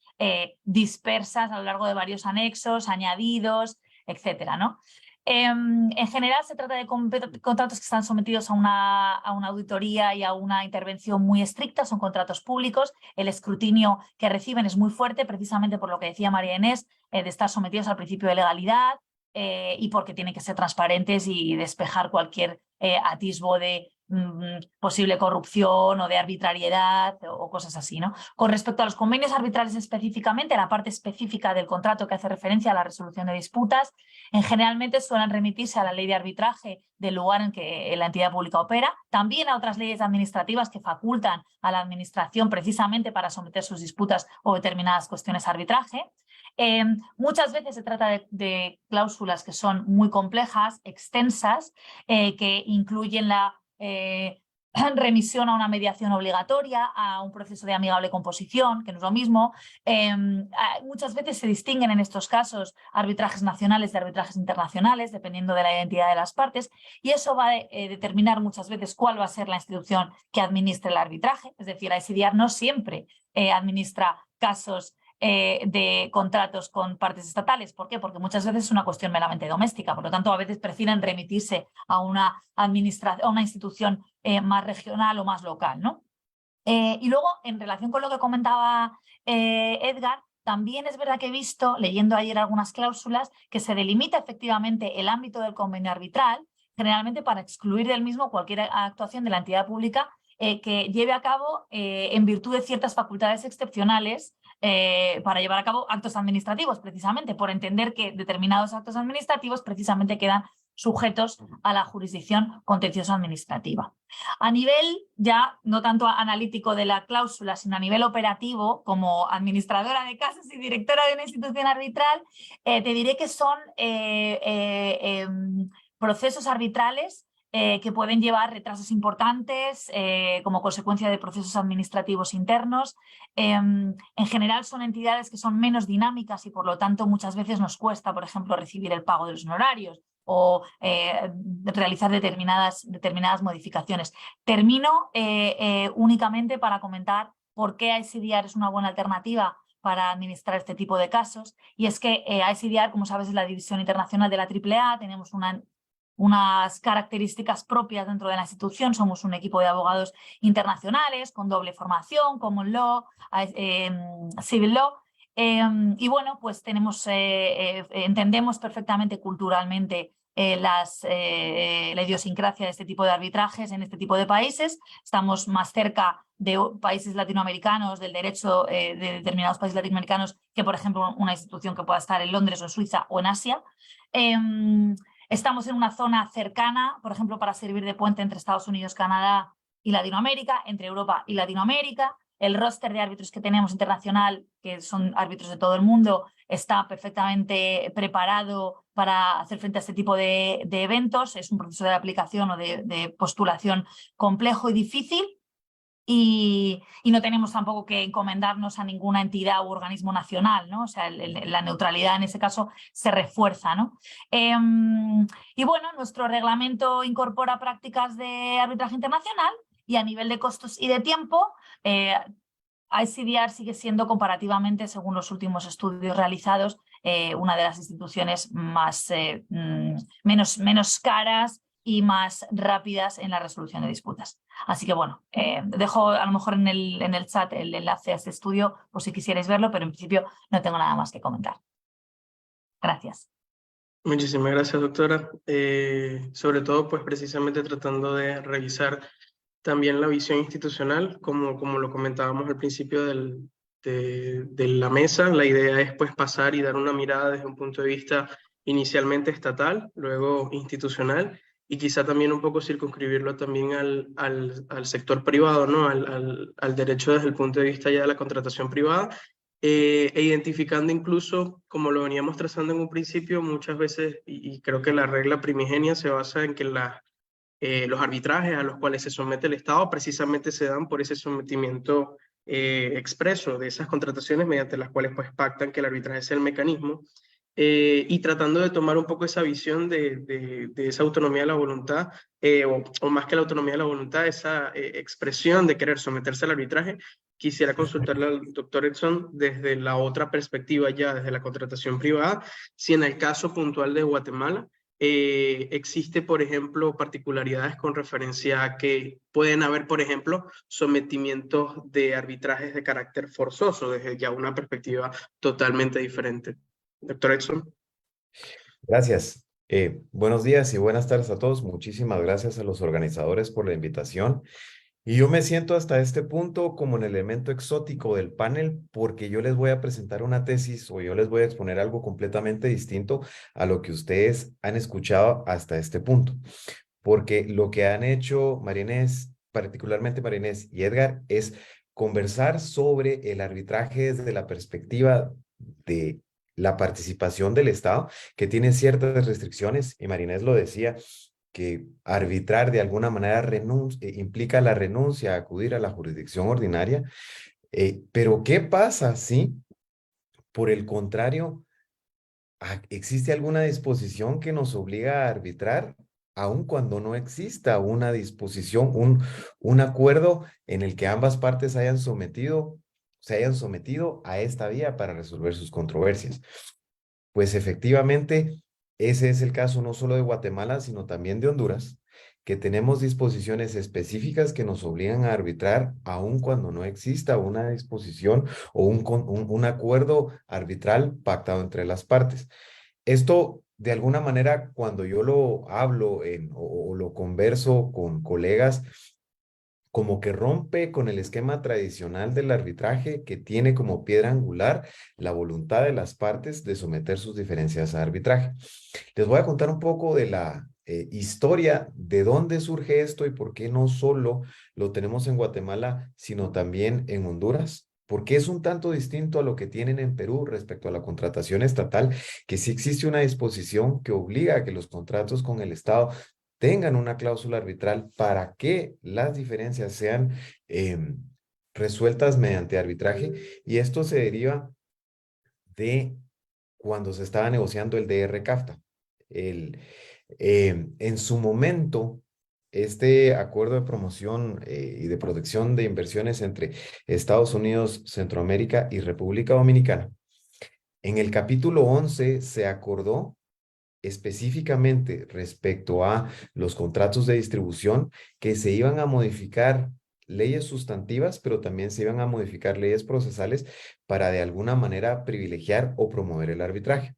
dispersas a lo largo de varios anexos, añadidos, etcétera, ¿no? En general se trata de contratos que están sometidos a una auditoría y a una intervención muy estricta, son contratos públicos, el escrutinio que reciben es muy fuerte precisamente por lo que decía María Inés, de estar sometidos al principio de legalidad y porque tienen que ser transparentes y despejar cualquier atisbo de posible corrupción o de arbitrariedad o cosas así, ¿no? Con respecto a los convenios arbitrales específicamente, la parte específica del contrato que hace referencia a la resolución de disputas, generalmente suelen remitirse a la ley de arbitraje del lugar en que la entidad pública opera, también a otras leyes administrativas que facultan a la administración precisamente para someter sus disputas o determinadas cuestiones a arbitraje. Muchas veces se trata de cláusulas que son muy complejas, extensas, que incluyen la remisión a una mediación obligatoria, a un proceso de amigable composición, que no es lo mismo. Muchas veces se distinguen en estos casos arbitrajes nacionales de arbitrajes internacionales, dependiendo de la identidad de las partes, y eso va a determinar muchas veces cuál va a ser la institución que administre el arbitraje. Es decir, ICDR no siempre administra casos de contratos con partes estatales. ¿Por qué? Porque muchas veces es una cuestión meramente doméstica, por lo tanto a veces prefieren remitirse a una institución más regional o más local, ¿no? Y luego, en relación con lo que comentaba Edgar, también es verdad que he visto, leyendo ayer algunas cláusulas, que se delimita efectivamente el ámbito del convenio arbitral, generalmente para excluir del mismo cualquier actuación de la entidad pública que lleve a cabo en virtud de ciertas facultades excepcionales para llevar a cabo actos administrativos, precisamente por entender que determinados actos administrativos precisamente quedan sujetos a la jurisdicción contencioso administrativa. A nivel ya no tanto analítico de la cláusula, sino a nivel operativo, como administradora de casos y directora de una institución arbitral, te diré que son procesos arbitrales que pueden llevar retrasos importantes como consecuencia de procesos administrativos internos. En general son entidades que son menos dinámicas y por lo tanto muchas veces nos cuesta, por ejemplo, recibir el pago de los honorarios o realizar determinadas modificaciones. Termino únicamente para comentar por qué ICDR es una buena alternativa para administrar este tipo de casos, y es que ICDR, como sabes, es la división internacional de la AAA, tenemos unas características propias dentro de la institución, somos un equipo de abogados internacionales con doble formación, Common Law, Civil Law, y bueno, pues entendemos perfectamente culturalmente la idiosincrasia de este tipo de arbitrajes en este tipo de países. Estamos más cerca de países latinoamericanos, del derecho de determinados países latinoamericanos, que por ejemplo una institución que pueda estar en Londres o en Suiza o en Asia. Estamos en una zona cercana, por ejemplo, para servir de puente entre Estados Unidos, Canadá y Latinoamérica, entre Europa y Latinoamérica. El roster de árbitros que tenemos internacional, que son árbitros de todo el mundo, está perfectamente preparado para hacer frente a este tipo de eventos. Es un proceso de aplicación o de postulación complejo y difícil. Y no tenemos tampoco que encomendarnos a ninguna entidad u organismo nacional, ¿no? O sea, la neutralidad en ese caso se refuerza, ¿no? Y bueno, nuestro reglamento incorpora prácticas de arbitraje internacional y a nivel de costos y de tiempo, ICDR sigue siendo comparativamente, según los últimos estudios realizados, una de las instituciones menos caras y más rápidas en la resolución de disputas. Así que bueno, dejo a lo mejor en el chat el enlace a este estudio por si quisierais verlo, pero en principio no tengo nada más que comentar. Gracias. Muchísimas gracias, doctora. Sobre todo, pues precisamente tratando de revisar también la visión institucional, como lo comentábamos al principio de la mesa. La idea es pues pasar y dar una mirada desde un punto de vista inicialmente estatal, luego institucional, y quizá también un poco circunscribirlo también al sector privado, ¿no? Al derecho desde el punto de vista ya de la contratación privada, e identificando incluso, como lo veníamos trazando en un principio, muchas veces, y creo que la regla primigenia se basa en que los arbitrajes a los cuales se somete el Estado precisamente se dan por ese sometimiento expreso de esas contrataciones mediante las cuales pues pactan que el arbitraje sea el mecanismo, y tratando de tomar un poco esa visión de esa autonomía de la voluntad, o más que la autonomía de la voluntad, esa expresión de querer someterse al arbitraje. Quisiera consultarle al doctor Edson desde la otra perspectiva ya, desde la contratación privada, si en el caso puntual de Guatemala, existe, por ejemplo, particularidades con referencia a que pueden haber, por ejemplo, sometimientos de arbitrajes de carácter forzoso, desde ya una perspectiva totalmente diferente. Doctor Edson. Gracias. Buenos días y buenas tardes a todos. Muchísimas gracias a los organizadores por la invitación. Y yo me siento hasta este punto como el elemento exótico del panel porque yo les voy a presentar una tesis o yo les voy a exponer algo completamente distinto a lo que ustedes han escuchado hasta este punto. Porque lo que han hecho María Inés, particularmente María Inés y Edgar, es conversar sobre el arbitraje desde la perspectiva de la participación del Estado, que tiene ciertas restricciones, y María Inés lo decía, que arbitrar de alguna manera implica la renuncia a acudir a la jurisdicción ordinaria. Pero ¿qué pasa si, por el contrario, existe alguna disposición que nos obliga a arbitrar, aun cuando no exista una disposición, un acuerdo en el que ambas partes se hayan sometido a esta vía para resolver sus controversias? Pues efectivamente, ese es el caso no solo de Guatemala, sino también de Honduras, que tenemos disposiciones específicas que nos obligan a arbitrar aun cuando no exista una disposición o un acuerdo arbitral pactado entre las partes. Esto, de alguna manera, cuando yo lo hablo o lo converso con colegas, como que rompe con el esquema tradicional del arbitraje que tiene como piedra angular la voluntad de las partes de someter sus diferencias a arbitraje. Les voy a contar un poco de la historia de dónde surge esto y por qué no solo lo tenemos en Guatemala, sino también en Honduras. Porque es un tanto distinto a lo que tienen en Perú respecto a la contratación estatal, que sí existe una disposición que obliga a que los contratos con el Estado tengan una cláusula arbitral para que las diferencias sean resueltas mediante arbitraje, y esto se deriva de cuando se estaba negociando el DR-CAFTA. En su momento, este acuerdo de promoción y de protección de inversiones entre Estados Unidos, Centroamérica y República Dominicana, en el capítulo 11 se acordó específicamente respecto a los contratos de distribución que se iban a modificar leyes sustantivas, pero también se iban a modificar leyes procesales para de alguna manera privilegiar o promover el arbitraje.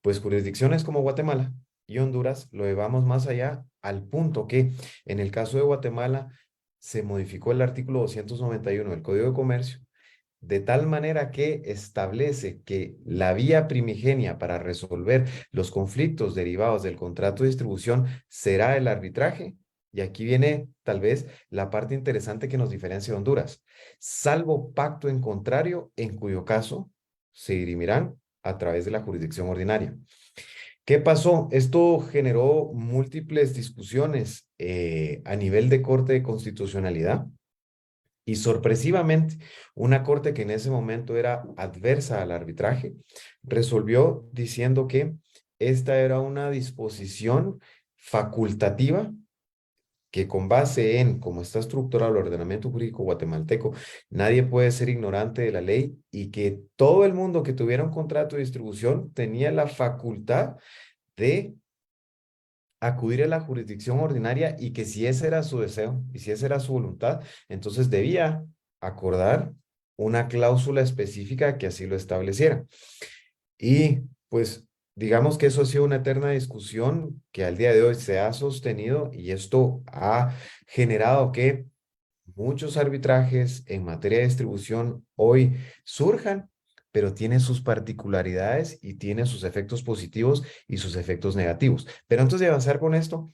Pues jurisdicciones como Guatemala y Honduras lo llevamos más allá, al punto que en el caso de Guatemala se modificó el artículo 291 del Código de Comercio, de tal manera que establece que la vía primigenia para resolver los conflictos derivados del contrato de distribución será el arbitraje. Y aquí viene tal vez la parte interesante que nos diferencia de Honduras, salvo pacto en contrario, en cuyo caso se dirimirán a través de la jurisdicción ordinaria. ¿Qué pasó? Esto generó múltiples discusiones a nivel de Corte de Constitucionalidad. Y sorpresivamente, una corte que en ese momento era adversa al arbitraje, resolvió diciendo que esta era una disposición facultativa que, con base en cómo está estructurado el ordenamiento jurídico guatemalteco, nadie puede ser ignorante de la ley, y que todo el mundo que tuviera un contrato de distribución tenía la facultad de acudir a la jurisdicción ordinaria, y que si ese era su deseo y si esa era su voluntad, entonces debía acordar una cláusula específica que así lo estableciera. Y pues digamos que eso ha sido una eterna discusión que al día de hoy se ha sostenido, y esto ha generado que muchos arbitrajes en materia de distribución hoy surjan pero tiene sus particularidades y tiene sus efectos positivos y sus efectos negativos. Pero antes de avanzar con esto,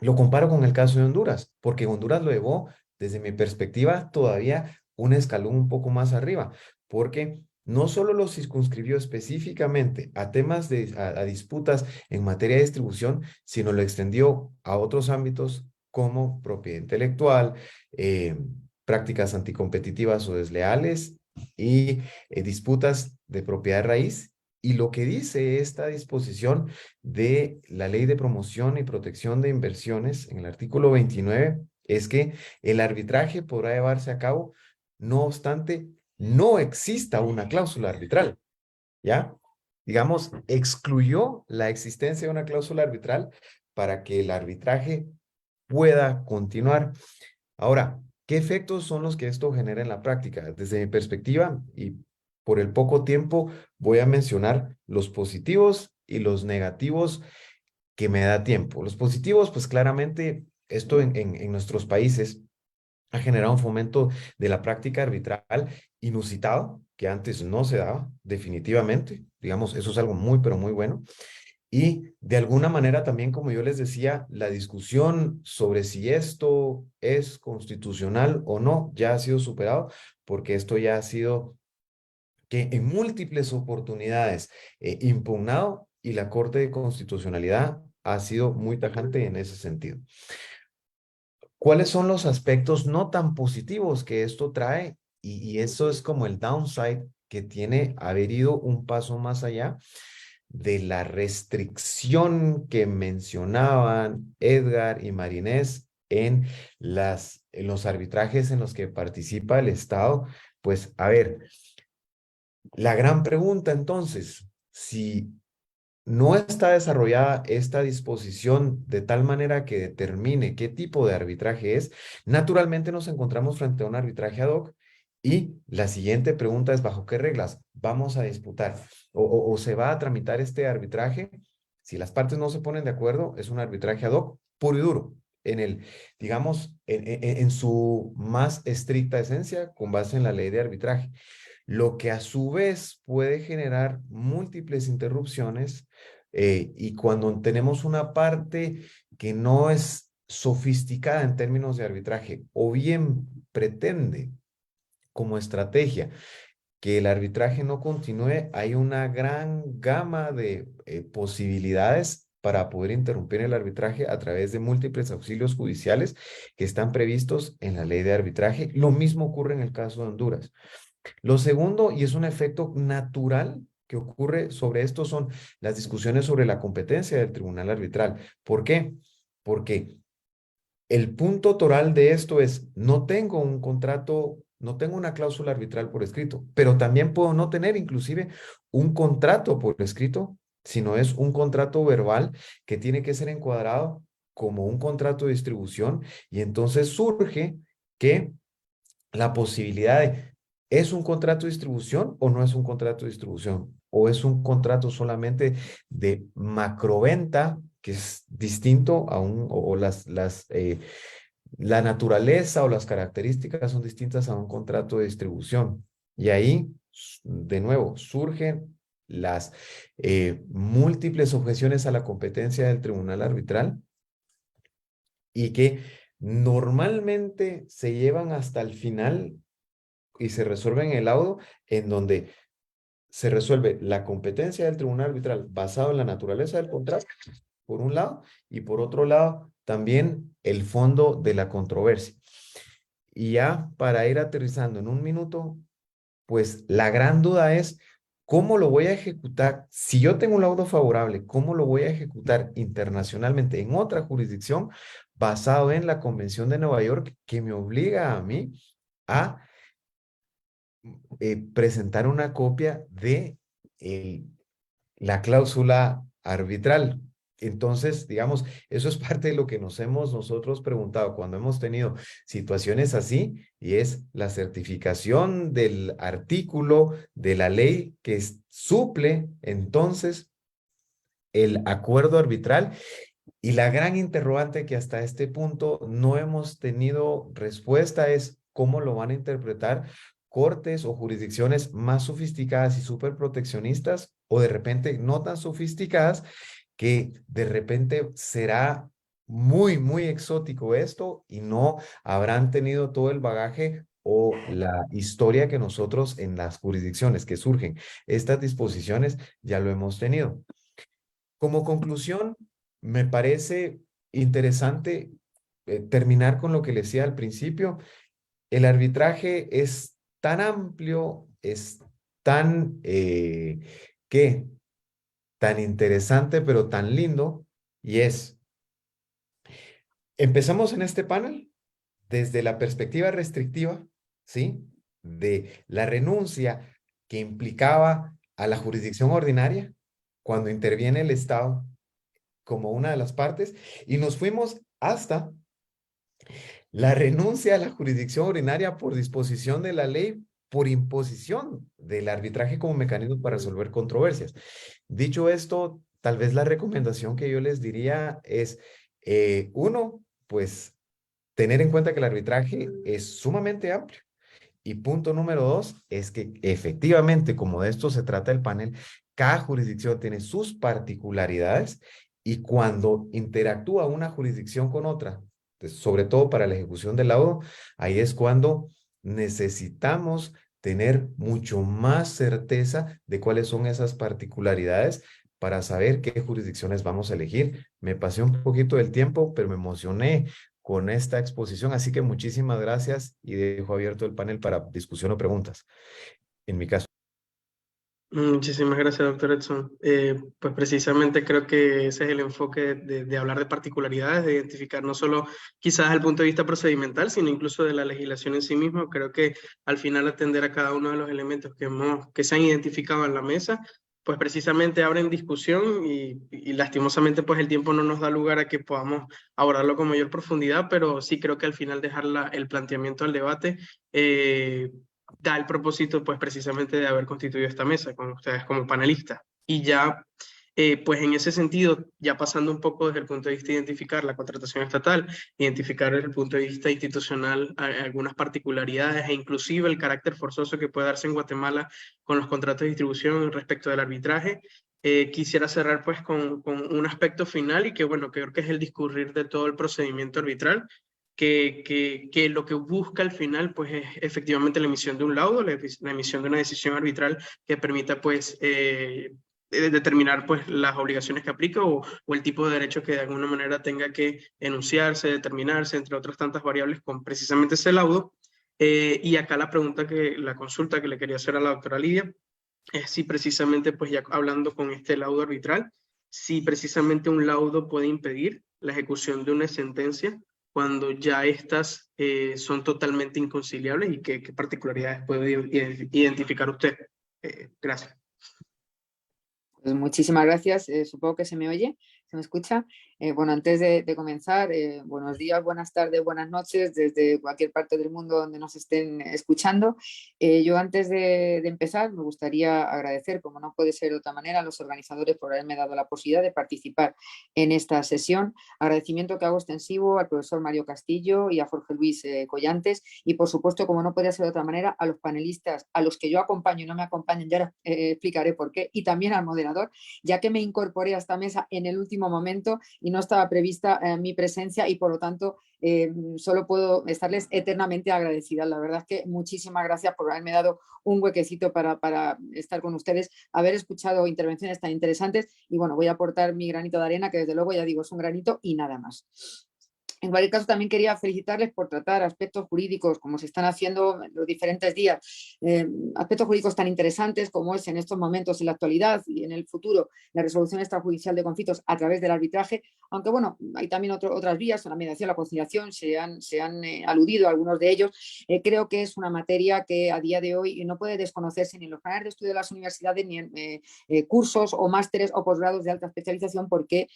lo comparo con el caso de Honduras, porque Honduras lo llevó, desde mi perspectiva, todavía un escalón un poco más arriba, porque no solo lo circunscribió específicamente a temas a disputas en materia de distribución, sino lo extendió a otros ámbitos como propiedad intelectual, prácticas anticompetitivas o desleales y disputas de propiedad raíz. Y lo que dice esta disposición de la Ley de Promoción y Protección de Inversiones en el artículo 29 es que el arbitraje podrá llevarse a cabo, no obstante, no exista una cláusula arbitral, ¿ya? Digamos, excluyó la existencia de una cláusula arbitral para que el arbitraje pueda continuar. Ahora, ¿qué efectos son los que esto genera en la práctica? Desde mi perspectiva, y por el poco tiempo, voy a mencionar los positivos y los negativos que me da tiempo. Los positivos, pues claramente, esto en nuestros países ha generado un fomento de la práctica arbitral inusitado, que antes no se daba, definitivamente. Digamos, eso es algo muy, pero muy bueno. Y de alguna manera también, como yo les decía, la discusión sobre si esto es constitucional o no ya ha sido superado, porque esto ya ha sido que en múltiples oportunidades impugnado y la Corte de Constitucionalidad ha sido muy tajante en ese sentido. ¿Cuáles son los aspectos no tan positivos que esto trae? Y eso es como el downside que tiene haber ido un paso más allá de la restricción que mencionaban Edgar y Marinés en los arbitrajes en los que participa el Estado. Pues, a ver, la gran pregunta entonces, si no está desarrollada esta disposición de tal manera que determine qué tipo de arbitraje es, naturalmente nos encontramos frente a un arbitraje ad hoc y la siguiente pregunta es, ¿bajo qué reglas vamos a disputar? ¿O se va a tramitar este arbitraje? Si las partes no se ponen de acuerdo, es un arbitraje ad hoc puro y duro, digamos, en su más estricta esencia, con base en la ley de arbitraje. Lo que a su vez puede generar múltiples interrupciones y cuando tenemos una parte que no es sofisticada en términos de arbitraje o bien pretende como estrategia que el arbitraje no continúe, hay una gran gama de posibilidades para poder interrumpir el arbitraje a través de múltiples auxilios judiciales que están previstos en la ley de arbitraje. Lo mismo ocurre en el caso de Honduras. Lo segundo, y es un efecto natural que ocurre sobre esto, son las discusiones sobre la competencia del tribunal arbitral. ¿Por qué? Porque el punto toral de esto es, no tengo un contrato, no tengo una cláusula arbitral por escrito, pero también puedo no tener inclusive un contrato por escrito, sino es un contrato verbal que tiene que ser encuadrado como un contrato de distribución y entonces surge que la posibilidad de, ¿es un contrato de distribución o no es un contrato de distribución? ¿O es un contrato solamente de macroventa, que es distinto a la naturaleza o las características son distintas a un contrato de distribución? Y ahí, de nuevo, surgen las múltiples objeciones a la competencia del tribunal arbitral y que normalmente se llevan hasta el final y se resuelven en el laudo, en donde se resuelve la competencia del tribunal arbitral basado en la naturaleza del contrato, por un lado, y por otro lado, también el fondo de la controversia. Y ya para ir aterrizando en un minuto, pues la gran duda es, ¿cómo lo voy a ejecutar? Si yo tengo un laudo favorable, ¿cómo lo voy a ejecutar internacionalmente en otra jurisdicción basado en la Convención de Nueva York que me obliga a mí a presentar una copia de la cláusula arbitral? Entonces, digamos, eso es parte de lo que nos hemos nosotros preguntado cuando hemos tenido situaciones así, y es la certificación del artículo de la ley que suple entonces el acuerdo arbitral. Y la gran interrogante que hasta este punto no hemos tenido respuesta es cómo lo van a interpretar, cortes o jurisdicciones más sofisticadas y súper proteccionistas, o de repente no tan sofisticadas, que de repente será muy, muy exótico esto y no habrán tenido todo el bagaje o la historia que nosotros en las jurisdicciones que surgen estas disposiciones ya lo hemos tenido. Como conclusión, me parece interesante terminar con lo que le decía al principio. El arbitraje es tan amplio, es tan, ¿qué? Tan interesante, pero tan lindo, y empezamos en este panel desde la perspectiva restrictiva, ¿sí? De la renuncia que implicaba a la jurisdicción ordinaria cuando interviene el Estado como una de las partes, y nos fuimos hasta la renuncia a la jurisdicción ordinaria por disposición de la ley, por imposición del arbitraje como mecanismo para resolver controversias. Dicho esto, tal vez la recomendación que yo les diría es, uno, pues tener en cuenta que el arbitraje es sumamente amplio. Y punto número dos es que efectivamente, como de esto se trata el panel, cada jurisdicción tiene sus particularidades y cuando interactúa una jurisdicción con otra, sobre todo para la ejecución del laudo, ahí es cuando necesitamos tener mucho más certeza de cuáles son esas particularidades para saber qué jurisdicciones vamos a elegir. Me pasé un poquito del tiempo, pero me emocioné con esta exposición, así que muchísimas gracias y dejo abierto el panel para discusión o preguntas. En mi caso. Muchísimas gracias, doctor Edson. Pues precisamente creo que ese es el enfoque de hablar de particularidades, de identificar no solo quizás el punto de vista procedimental, sino incluso de la legislación en sí misma. Creo que al final atender a cada uno de los elementos que se han identificado en la mesa, pues precisamente abren discusión y lastimosamente pues el tiempo no nos da lugar a que podamos abordarlo con mayor profundidad, pero sí creo que al final dejar el planteamiento al debate da el propósito, pues, precisamente de haber constituido esta mesa con ustedes como panelistas. Y ya, pues, en ese sentido, ya pasando un poco desde el punto de vista de identificar la contratación estatal, identificar desde el punto de vista institucional algunas particularidades e inclusive el carácter forzoso que puede darse en Guatemala con los contratos de distribución respecto del arbitraje, quisiera cerrar, pues, con un aspecto final y que, bueno, creo que es el discurrir de todo el procedimiento arbitral, que lo que busca al final pues es efectivamente la emisión de un laudo, la emisión de una decisión arbitral que permita pues determinar pues las obligaciones que aplica o el tipo de derecho que de alguna manera tenga que enunciarse, determinarse, entre otras tantas variables con precisamente ese laudo. Y acá la consulta que le quería hacer a la doctora Lidia es si precisamente pues ya hablando con este laudo arbitral, si precisamente un laudo puede impedir la ejecución de una sentencia cuando ya estas son totalmente inconciliables y qué particularidades puede identificar usted. Gracias. Pues muchísimas gracias. Supongo que se me oye, se me escucha. Bueno, antes de comenzar, buenos días, buenas tardes, buenas noches desde cualquier parte del mundo donde nos estén escuchando. Yo antes de empezar me gustaría agradecer, como no puede ser de otra manera, a los organizadores por haberme dado la posibilidad de participar en esta sesión. Agradecimiento que hago extensivo al profesor Mario Castillo y a Jorge Luis Collantes y, por supuesto, como no puede ser de otra manera, a los panelistas, a los que yo acompaño y no me acompañan, ya ahora explicaré por qué, y también al moderador, ya que me incorporé a esta mesa en el último momento y no estaba prevista mi presencia y por lo tanto solo puedo estarles eternamente agradecida. La verdad es que muchísimas gracias por haberme dado un huequecito para estar con ustedes, haber escuchado intervenciones tan interesantes y bueno, voy a aportar mi granito de arena, que desde luego ya digo es un granito y nada más. En cualquier caso, también quería felicitarles por tratar aspectos jurídicos, como se están haciendo en los diferentes días, aspectos jurídicos tan interesantes como es en estos momentos, en la actualidad y en el futuro, la resolución extrajudicial de conflictos a través del arbitraje, aunque bueno, hay también otras vías, la mediación, la conciliación, se han aludido a algunos de ellos. Creo que es una materia que a día de hoy no puede desconocerse ni en los planes de estudio de las universidades, ni en cursos o másteres o posgrados de alta especialización, porque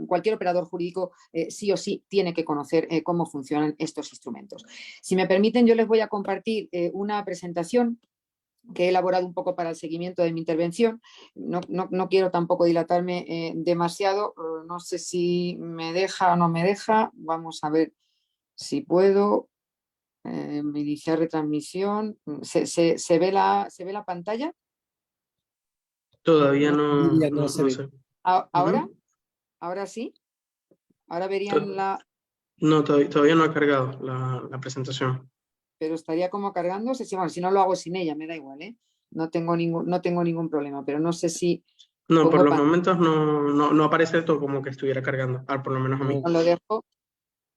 cualquier operador jurídico sí o sí tiene que conocer cómo funcionan estos instrumentos. Si me permiten, yo les voy a compartir una presentación que he elaborado un poco para el seguimiento de mi intervención. No quiero tampoco dilatarme demasiado. No sé si me deja o no me deja. Vamos a ver si puedo. Iniciar retransmisión. ¿Se ve la pantalla? Todavía Todavía no no se ve. sé. ¿Ahora? Ujú. ¿Ahora sí? Ahora verían la... No, todavía no ha cargado la presentación. Pero estaría como cargándose. Sí, bueno, si no lo hago sin ella, me da igual, ¿eh? No tengo ningún problema, pero no sé si No, por pongo los momentos no aparece todo como que estuviera cargando, por lo menos a mí. No. lo dejo.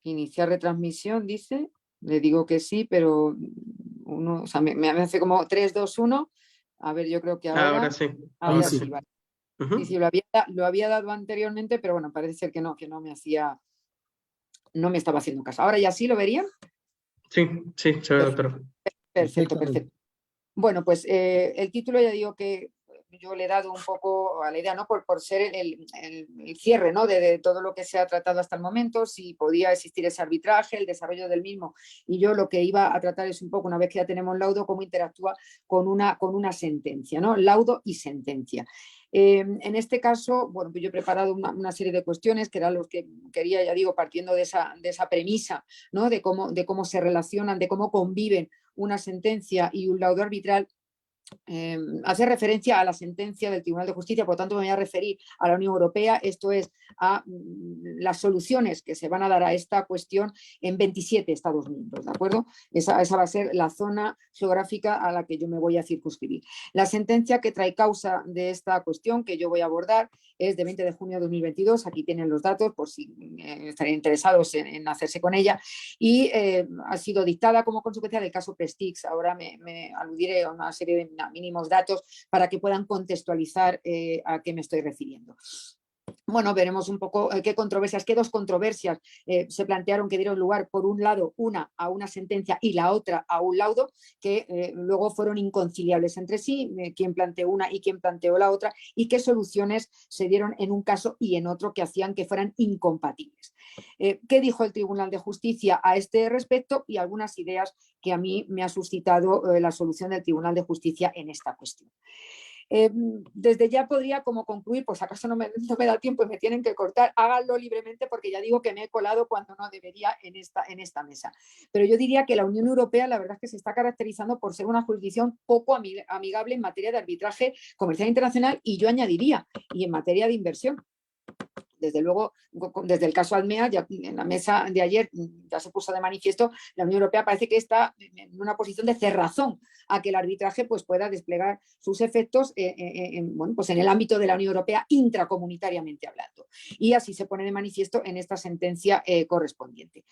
Iniciar retransmisión, dice. Le digo que sí, pero o sea, me hace como 3, 2, 1. A ver, yo creo que Ahora sí. ahora sí. sí, vale. Ujú. Sí, lo había dado anteriormente, pero bueno, parece ser que no me estaba haciendo caso. Ahora ya sí lo verían. Sí, se ve, doctor. Perfecto. Perfectamente. Bueno, pues el título ya digo que yo le he dado un poco a la idea, ¿no? Por ser el cierre, ¿no? De todo lo que se ha tratado hasta el momento, si podía existir ese arbitraje, el desarrollo del mismo. Y yo lo que iba a tratar es un poco, una vez que ya tenemos laudo, cómo interactúa con una sentencia, ¿no? Laudo y sentencia. En este caso, bueno, pues yo he preparado una serie de cuestiones que eran los que quería, ya digo, partiendo de esa premisa, ¿no? De cómo se relacionan, de cómo conviven una sentencia y un laudo arbitral. Hace referencia a la sentencia del Tribunal de Justicia, por tanto me voy a referir a la Unión Europea, esto es a las soluciones que se van a dar a esta cuestión en 27 Estados miembros, ¿de acuerdo? Esa va a ser la zona geográfica a la que yo me voy a circunscribir. La sentencia que trae causa de esta cuestión que yo voy a abordar es de 20 de junio de 2022, aquí tienen los datos por si estarían interesados en hacerse con ella, y ha sido dictada como consecuencia del caso Prestige. Ahora me aludiré a una serie de mínimos datos para que puedan contextualizar a qué me estoy refiriendo. Bueno, veremos un poco qué dos controversias se plantearon que dieron lugar, por un lado, una a una sentencia y la otra a un laudo, que luego fueron inconciliables entre sí, quién planteó una y quién planteó la otra, y qué soluciones se dieron en un caso y en otro que hacían que fueran incompatibles. ¿Qué dijo el Tribunal de Justicia a este respecto? Y algunas ideas que a mí me ha suscitado la solución del Tribunal de Justicia en esta cuestión. Desde ya podría como concluir, pues acaso no me da tiempo y me tienen que cortar, háganlo libremente porque ya digo que me he colado cuando no debería en esta mesa. Pero yo diría que la Unión Europea la verdad es que se está caracterizando por ser una jurisdicción poco amigable en materia de arbitraje comercial internacional y yo añadiría, y en materia de inversión. Desde luego, desde el caso Almea, ya en la mesa de ayer ya se puso de manifiesto, la Unión Europea parece que está en una posición de cerrazón a que el arbitraje pues, pueda desplegar sus efectos pues en el ámbito de la Unión Europea intracomunitariamente hablando. Y así se pone de manifiesto en esta sentencia correspondiente.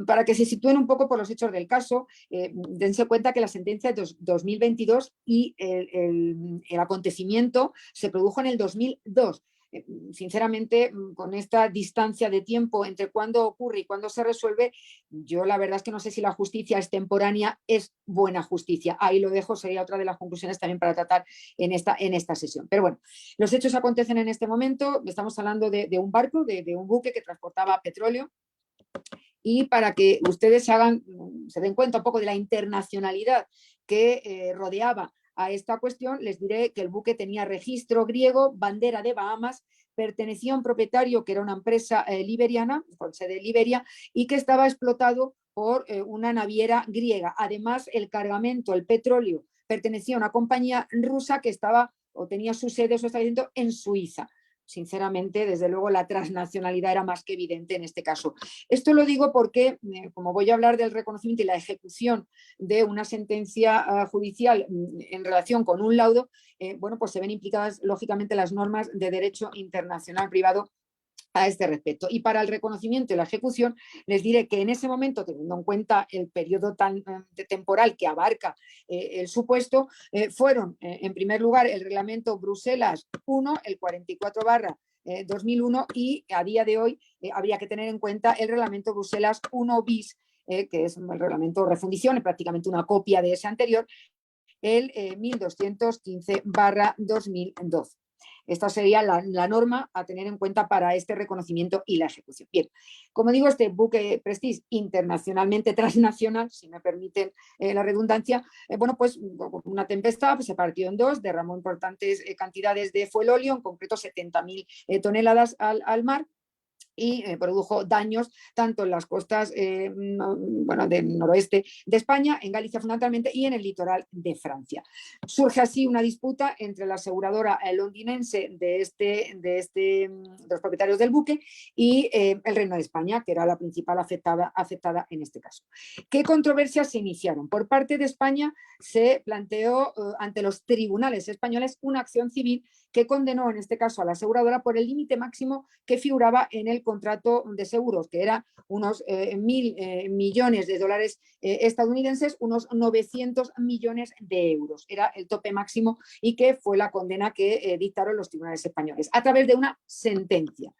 Para que se sitúen un poco por los hechos del caso, dense cuenta que la sentencia es de 2022 y el acontecimiento se produjo en el 2002. Sinceramente, con esta distancia de tiempo entre cuándo ocurre y cuándo se resuelve, yo la verdad es que no sé si la justicia extemporánea es buena justicia. Ahí lo dejo, sería otra de las conclusiones también para tratar en esta sesión. Pero bueno, los hechos acontecen en este momento. Estamos hablando de un barco, de un buque que transportaba petróleo. Y para que ustedes se den cuenta un poco de la internacionalidad que rodeaba a esta cuestión, les diré que el buque tenía registro griego, bandera de Bahamas, pertenecía a un propietario que era una empresa liberiana, con sede en Liberia, y que estaba explotado por una naviera griega. Además, el cargamento, el petróleo, pertenecía a una compañía rusa que estaba o tenía su sede, su establecimiento en Suiza. Sinceramente, desde luego, la transnacionalidad era más que evidente en este caso. Esto lo digo porque, como voy a hablar del reconocimiento y la ejecución de una sentencia judicial en relación con un laudo, bueno, pues se ven implicadas, lógicamente, las normas de derecho internacional privado a este respecto. Y para el reconocimiento y la ejecución, les diré que en ese momento, teniendo en cuenta el periodo tan temporal que abarca el supuesto, fueron, en primer lugar, el reglamento Bruselas 1, el 44/2001, y a día de hoy habría que tener en cuenta el reglamento Bruselas 1 bis, que es el reglamento refundición, es prácticamente una copia de ese anterior, el 1215/2012. Esta sería la norma a tener en cuenta para este reconocimiento y la ejecución. Bien, como digo, este buque Prestige internacionalmente transnacional, si me permiten la redundancia, bueno, pues una tempestad se partió en dos, derramó importantes cantidades de fuel óleo, en concreto 70.000 toneladas al mar. y produjo daños tanto en las costas del noroeste de España, en Galicia fundamentalmente, y en el litoral de Francia. Surge así una disputa entre la aseguradora londinense de los propietarios del buque y el Reino de España, que era la principal afectada en este caso. ¿Qué controversias se iniciaron? Por parte de España se planteó ante los tribunales españoles una acción civil que condenó en este caso a la aseguradora por el límite máximo que figuraba en el contrato de seguros, que era unos 1.000 millones de dólares estadounidenses, unos 900 millones de euros. Era el tope máximo y que fue la condena que dictaron los tribunales españoles a través de una sentencia.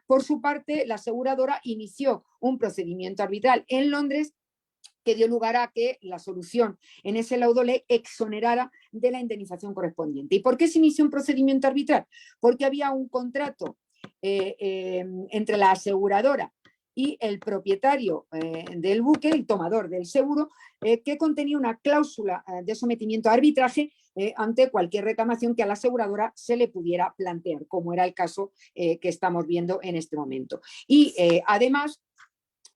Por su parte, la aseguradora inició un procedimiento arbitral en Londres que dio lugar a que la solución en ese laudo le exonerara de la indemnización correspondiente. ¿Y por qué se inició un procedimiento arbitral? Porque había un contrato entre la aseguradora y el propietario del buque, el tomador del seguro, que contenía una cláusula de sometimiento a arbitraje ante cualquier reclamación que a la aseguradora se le pudiera plantear, como era el caso que estamos viendo en este momento. Y además,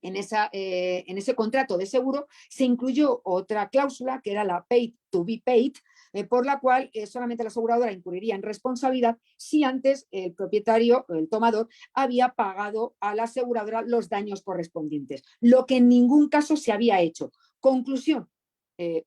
en ese contrato de seguro se incluyó otra cláusula que era la paid to be paid, por la cual solamente la aseguradora incurriría en responsabilidad si antes el propietario, el tomador, había pagado a la aseguradora los daños correspondientes, lo que en ningún caso se había hecho. Conclusión,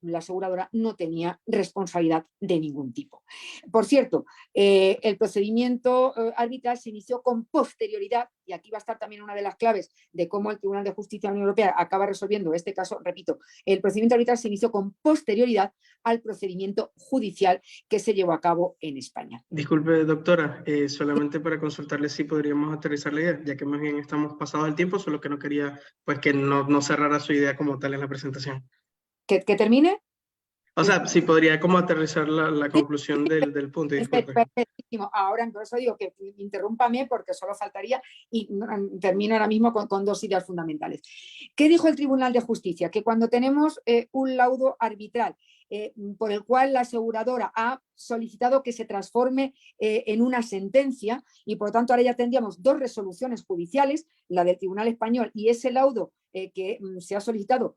la aseguradora no tenía responsabilidad de ningún tipo. Por cierto, el procedimiento arbitral se inició con posterioridad, y aquí va a estar también una de las claves de cómo el Tribunal de Justicia de la Unión Europea acaba resolviendo este caso. Repito, el procedimiento arbitral se inició con posterioridad al procedimiento judicial que se llevó a cabo en España. Disculpe, doctora, solamente para consultarle si podríamos aterrizar la idea, ya que más bien estamos pasados el tiempo, solo que no quería pues que no cerrara su idea como tal en la presentación. ¿Que termine? O sea, si podría como aterrizar la conclusión del punto, disculpe. Perfectísimo. Ahora, por eso digo que interrúmpame porque solo faltaría, y termino ahora mismo con dos ideas fundamentales. ¿Qué dijo el Tribunal de Justicia? Que cuando tenemos un laudo arbitral por el cual la aseguradora ha solicitado que se transforme en una sentencia, y por lo tanto ahora ya tendríamos dos resoluciones judiciales, la del Tribunal Español y ese laudo que se ha solicitado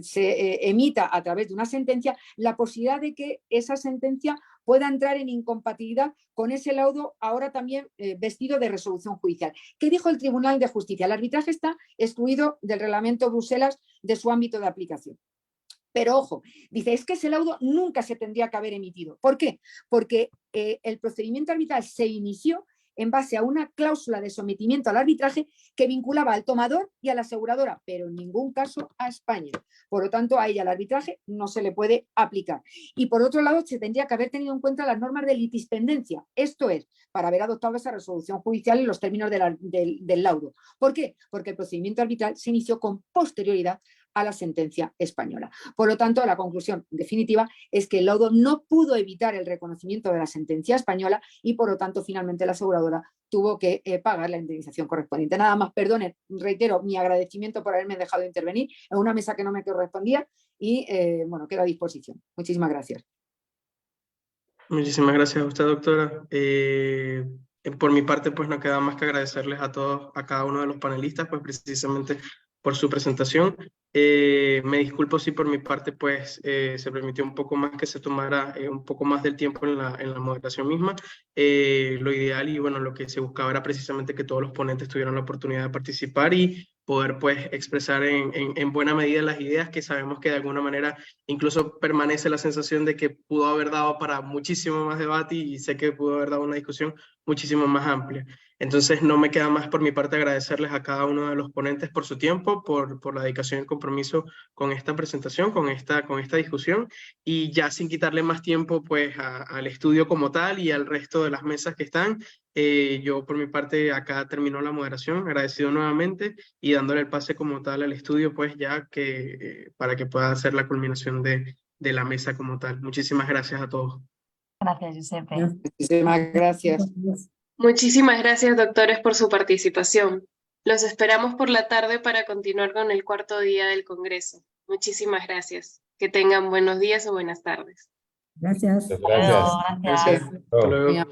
se emita a través de una sentencia, la posibilidad de que esa sentencia pueda entrar en incompatibilidad con ese laudo ahora también vestido de resolución judicial. ¿Qué dijo el Tribunal de Justicia? El arbitraje está excluido del reglamento Bruselas de su ámbito de aplicación. Pero ojo, dice, es que ese laudo nunca se tendría que haber emitido. ¿Por qué? Porque el procedimiento arbitral se inició en base a una cláusula de sometimiento al arbitraje que vinculaba al tomador y a la aseguradora, pero en ningún caso a España. Por lo tanto, a ella el arbitraje no se le puede aplicar. Y por otro lado, se tendría que haber tenido en cuenta las normas de litispendencia, esto es, para haber adoptado esa resolución judicial en los términos del laudo. ¿Por qué? Porque el procedimiento arbitral se inició con posterioridad a la sentencia española. Por lo tanto, la conclusión definitiva es que el laudo no pudo evitar el reconocimiento de la sentencia española y, por lo tanto, finalmente la aseguradora tuvo que pagar la indemnización correspondiente. Nada más, perdonen, reitero mi agradecimiento por haberme dejado intervenir en una mesa que no me correspondía y, bueno, quedo a disposición. Muchísimas gracias. Muchísimas gracias a usted, doctora. Por mi parte, pues no queda más que agradecerles a todos, a cada uno de los panelistas, pues precisamente por su presentación. Me disculpo si por mi parte pues se permitió un poco más que se tomara un poco más del tiempo en la moderación misma. Lo ideal y bueno, lo que se buscaba era precisamente que todos los ponentes tuvieran la oportunidad de participar y poder pues expresar en buena medida las ideas, que sabemos que de alguna manera incluso permanece la sensación de que pudo haber dado para muchísimo más debate y sé que pudo haber dado una discusión muchísimo más amplia. Entonces no me queda más por mi parte agradecerles a cada uno de los ponentes por su tiempo, por la dedicación y el compromiso con esta presentación, con esta discusión, y ya sin quitarle más tiempo pues al estudio como tal y al resto de las mesas que están, yo por mi parte acá terminó la moderación, agradecido nuevamente y dándole el pase como tal al estudio pues ya que para que pueda hacer la culminación de la mesa como tal. Muchísimas gracias a todos. Gracias, Giuseppe. Muchísimas gracias. Muchísimas gracias, doctores, por su participación. Los esperamos por la tarde para continuar con el cuarto día del Congreso. Muchísimas gracias. Que tengan buenos días o buenas tardes. Gracias. Muchas gracias. Gracias. Hasta luego.